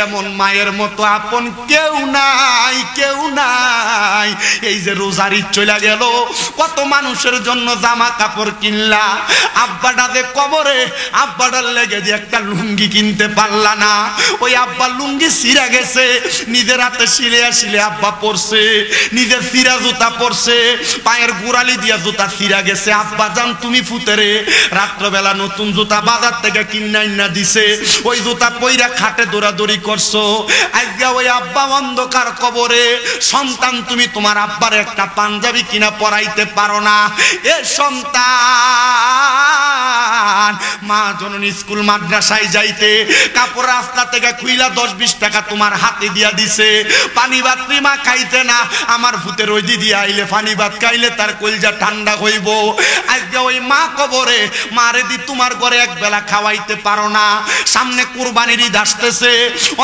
এমন মায়ের মতো আপন কেউ নাই, কেউ নাই। এই যে রোজার ঈদ চলে গেল, কত মানুষের জন্য জামা কাপড় কিনলা, আব্বাটা যে কবরে, আব্বাটার লেগে যে একটা লুঙ্গি কিনতে পারলা না। ওই আব্বা লুঙ্গি ছিঁড়া গেছে, নিজের হাতে ছিঁড়ে আব্বা পরছে, নিজের ছিঁড়া জুতা পরছে, পায়ের গোড়ালি দিয়া জুতা ছিঁড়া গেছে। আব্বা জান তুমি ফুতেরে রাত্রবেলা নতুন জুতা বাজার থেকে কিনা দিছে, ওই জুতা পইরা খাটে দৌড়াদৌড়ি করছো। আজকে ওই আব্বা অন্ধকার কবরে, সন্তান তুমি তোমার আব্বার একটা পাঞ্জাবি কিনা পরাইতে পারো না। এ সন্তান, মা জননী স্কুল মাদ্রাসায় যাইতে কাপড় রাস্তা থেকে খুইলা 10-20 টাকা তোমার হাতে দিয়া দিছে, পানি ভাত মা খাইতে না, আমার ভূতের ওই দিদি আইলে পানি ভাত খাইলে তার কলজা ঠান্ডা হইব। আজকে ওই মা কবরে, মারে দি তোমার ঘরে এক বেলা খাওয়াইতে পারো না। সামনে কুরবানির ঈদ আসতেছে,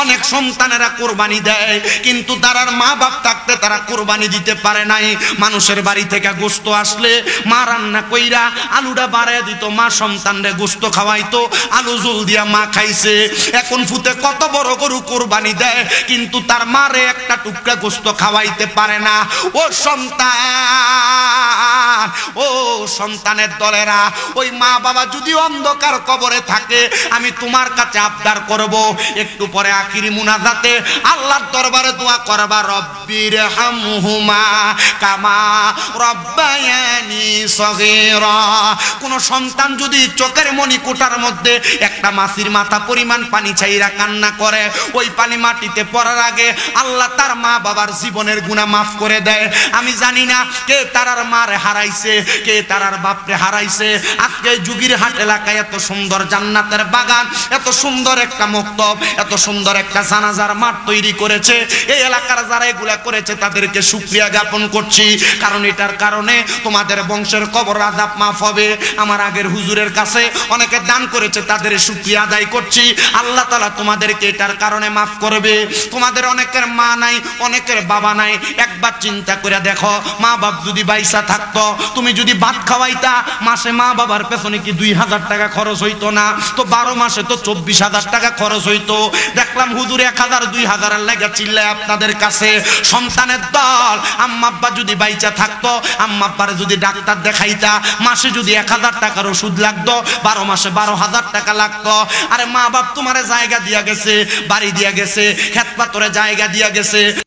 অনেক সন্তানেরা কুরবানি দেয়, কিন্তু তারার মা বাপ থাকতে তারা কুরবানি দিতে পারে নাই। মানুষের বাড়ি থেকে গোশত আসলে মা রান্না কইরা আলুটা বাড়ায় দিত, মা সন্তান সন্তানরে গোশত খাওয়াইতো, আলু জুল দিয়া মা খাইছে। এখন ফুতে কত বড় গরু কোরবানি দেয়, কিন্তু তার মারে একটা টুকরা গোশত খাওয়াইতে পারে না। ও সন্তান, ও সন্তানের দলেরা, ওই মা বাবা যদি অন্ধকার কবরে থাকে, আমি তোমার কাছে আবদার করব, একটু পরে আখিরি মুনাজাতে আল্লাহর দরবারে দোয়া করবা, রব্বির হামহুমা কামা রব্বায়ানি সগীরা। কোন সন্তান যদি চোখের মণিকোটার মধ্যে একটা মাছির মাথা পরিমাণ পানি ছাইরা কান্না করে, ওই পানি মাটিতে পড়ার আগে আল্লাহ তার মা বাবার জীবনের গুনাহ মাফ করে দেয়। আমি জানি না কে তারার মারে হারাইছে, কে তারার বাপরে হারাইছে। আজকে যুগীর হাট এলাকায় এত সুন্দর জান্নাতের বাগান, এত সুন্দর একটা মক্তব, এত সুন্দর একটা জানাজার মাঠ তৈরি করেছে। এই এলাকার যারা এগুলা করেছে তাদেরকে শুকরিয়া জ্ঞাপন করছি, কারণ এটার কারণে তোমাদের বংশের কবর আযাব মাফ হবে। আমার আগের হুজুরের কাছে অনেকে দান করেছে, তাদের শুকরিয়া আদায় করছি। আল্লাহ তাআলা তোমাদেরকে এটার কারণে মাফ করবে। তোমাদের অনেকের মা নাই, অনেকের বাবা নাই, একবার চিন্তা করে দেখো, মা বাপ যদি বাইসা থাকতো, তুমি যদি ভাত খাওয়াইতা, মাসে মা বাবার পেছনে কি 2000 টাকা খরচ হইতো না? তো 12 মাসে তো 24,000 টাকা খরচ হইতো। দেখলাম হুজুর 1000 2000 এর লাগা চিল্লায় আপনাদের কাছে। সন্তানের দল, আম্মা আব্বা যদি বাইচা থাকতো, আম্মা আব্বারে যদি ডাক্তার দেখাইতা, মাসে যদি 1000 টাকার ওষুধ লাগতো, 12 মাসে 12,000 টাকা লাগতো। আরে মা বাপ তোমারে জায়গা দিয়া গেছে, বাড়ি দিয়া গেছে, ক্ষেত পাথরে জায়গা দিয়া গেছে।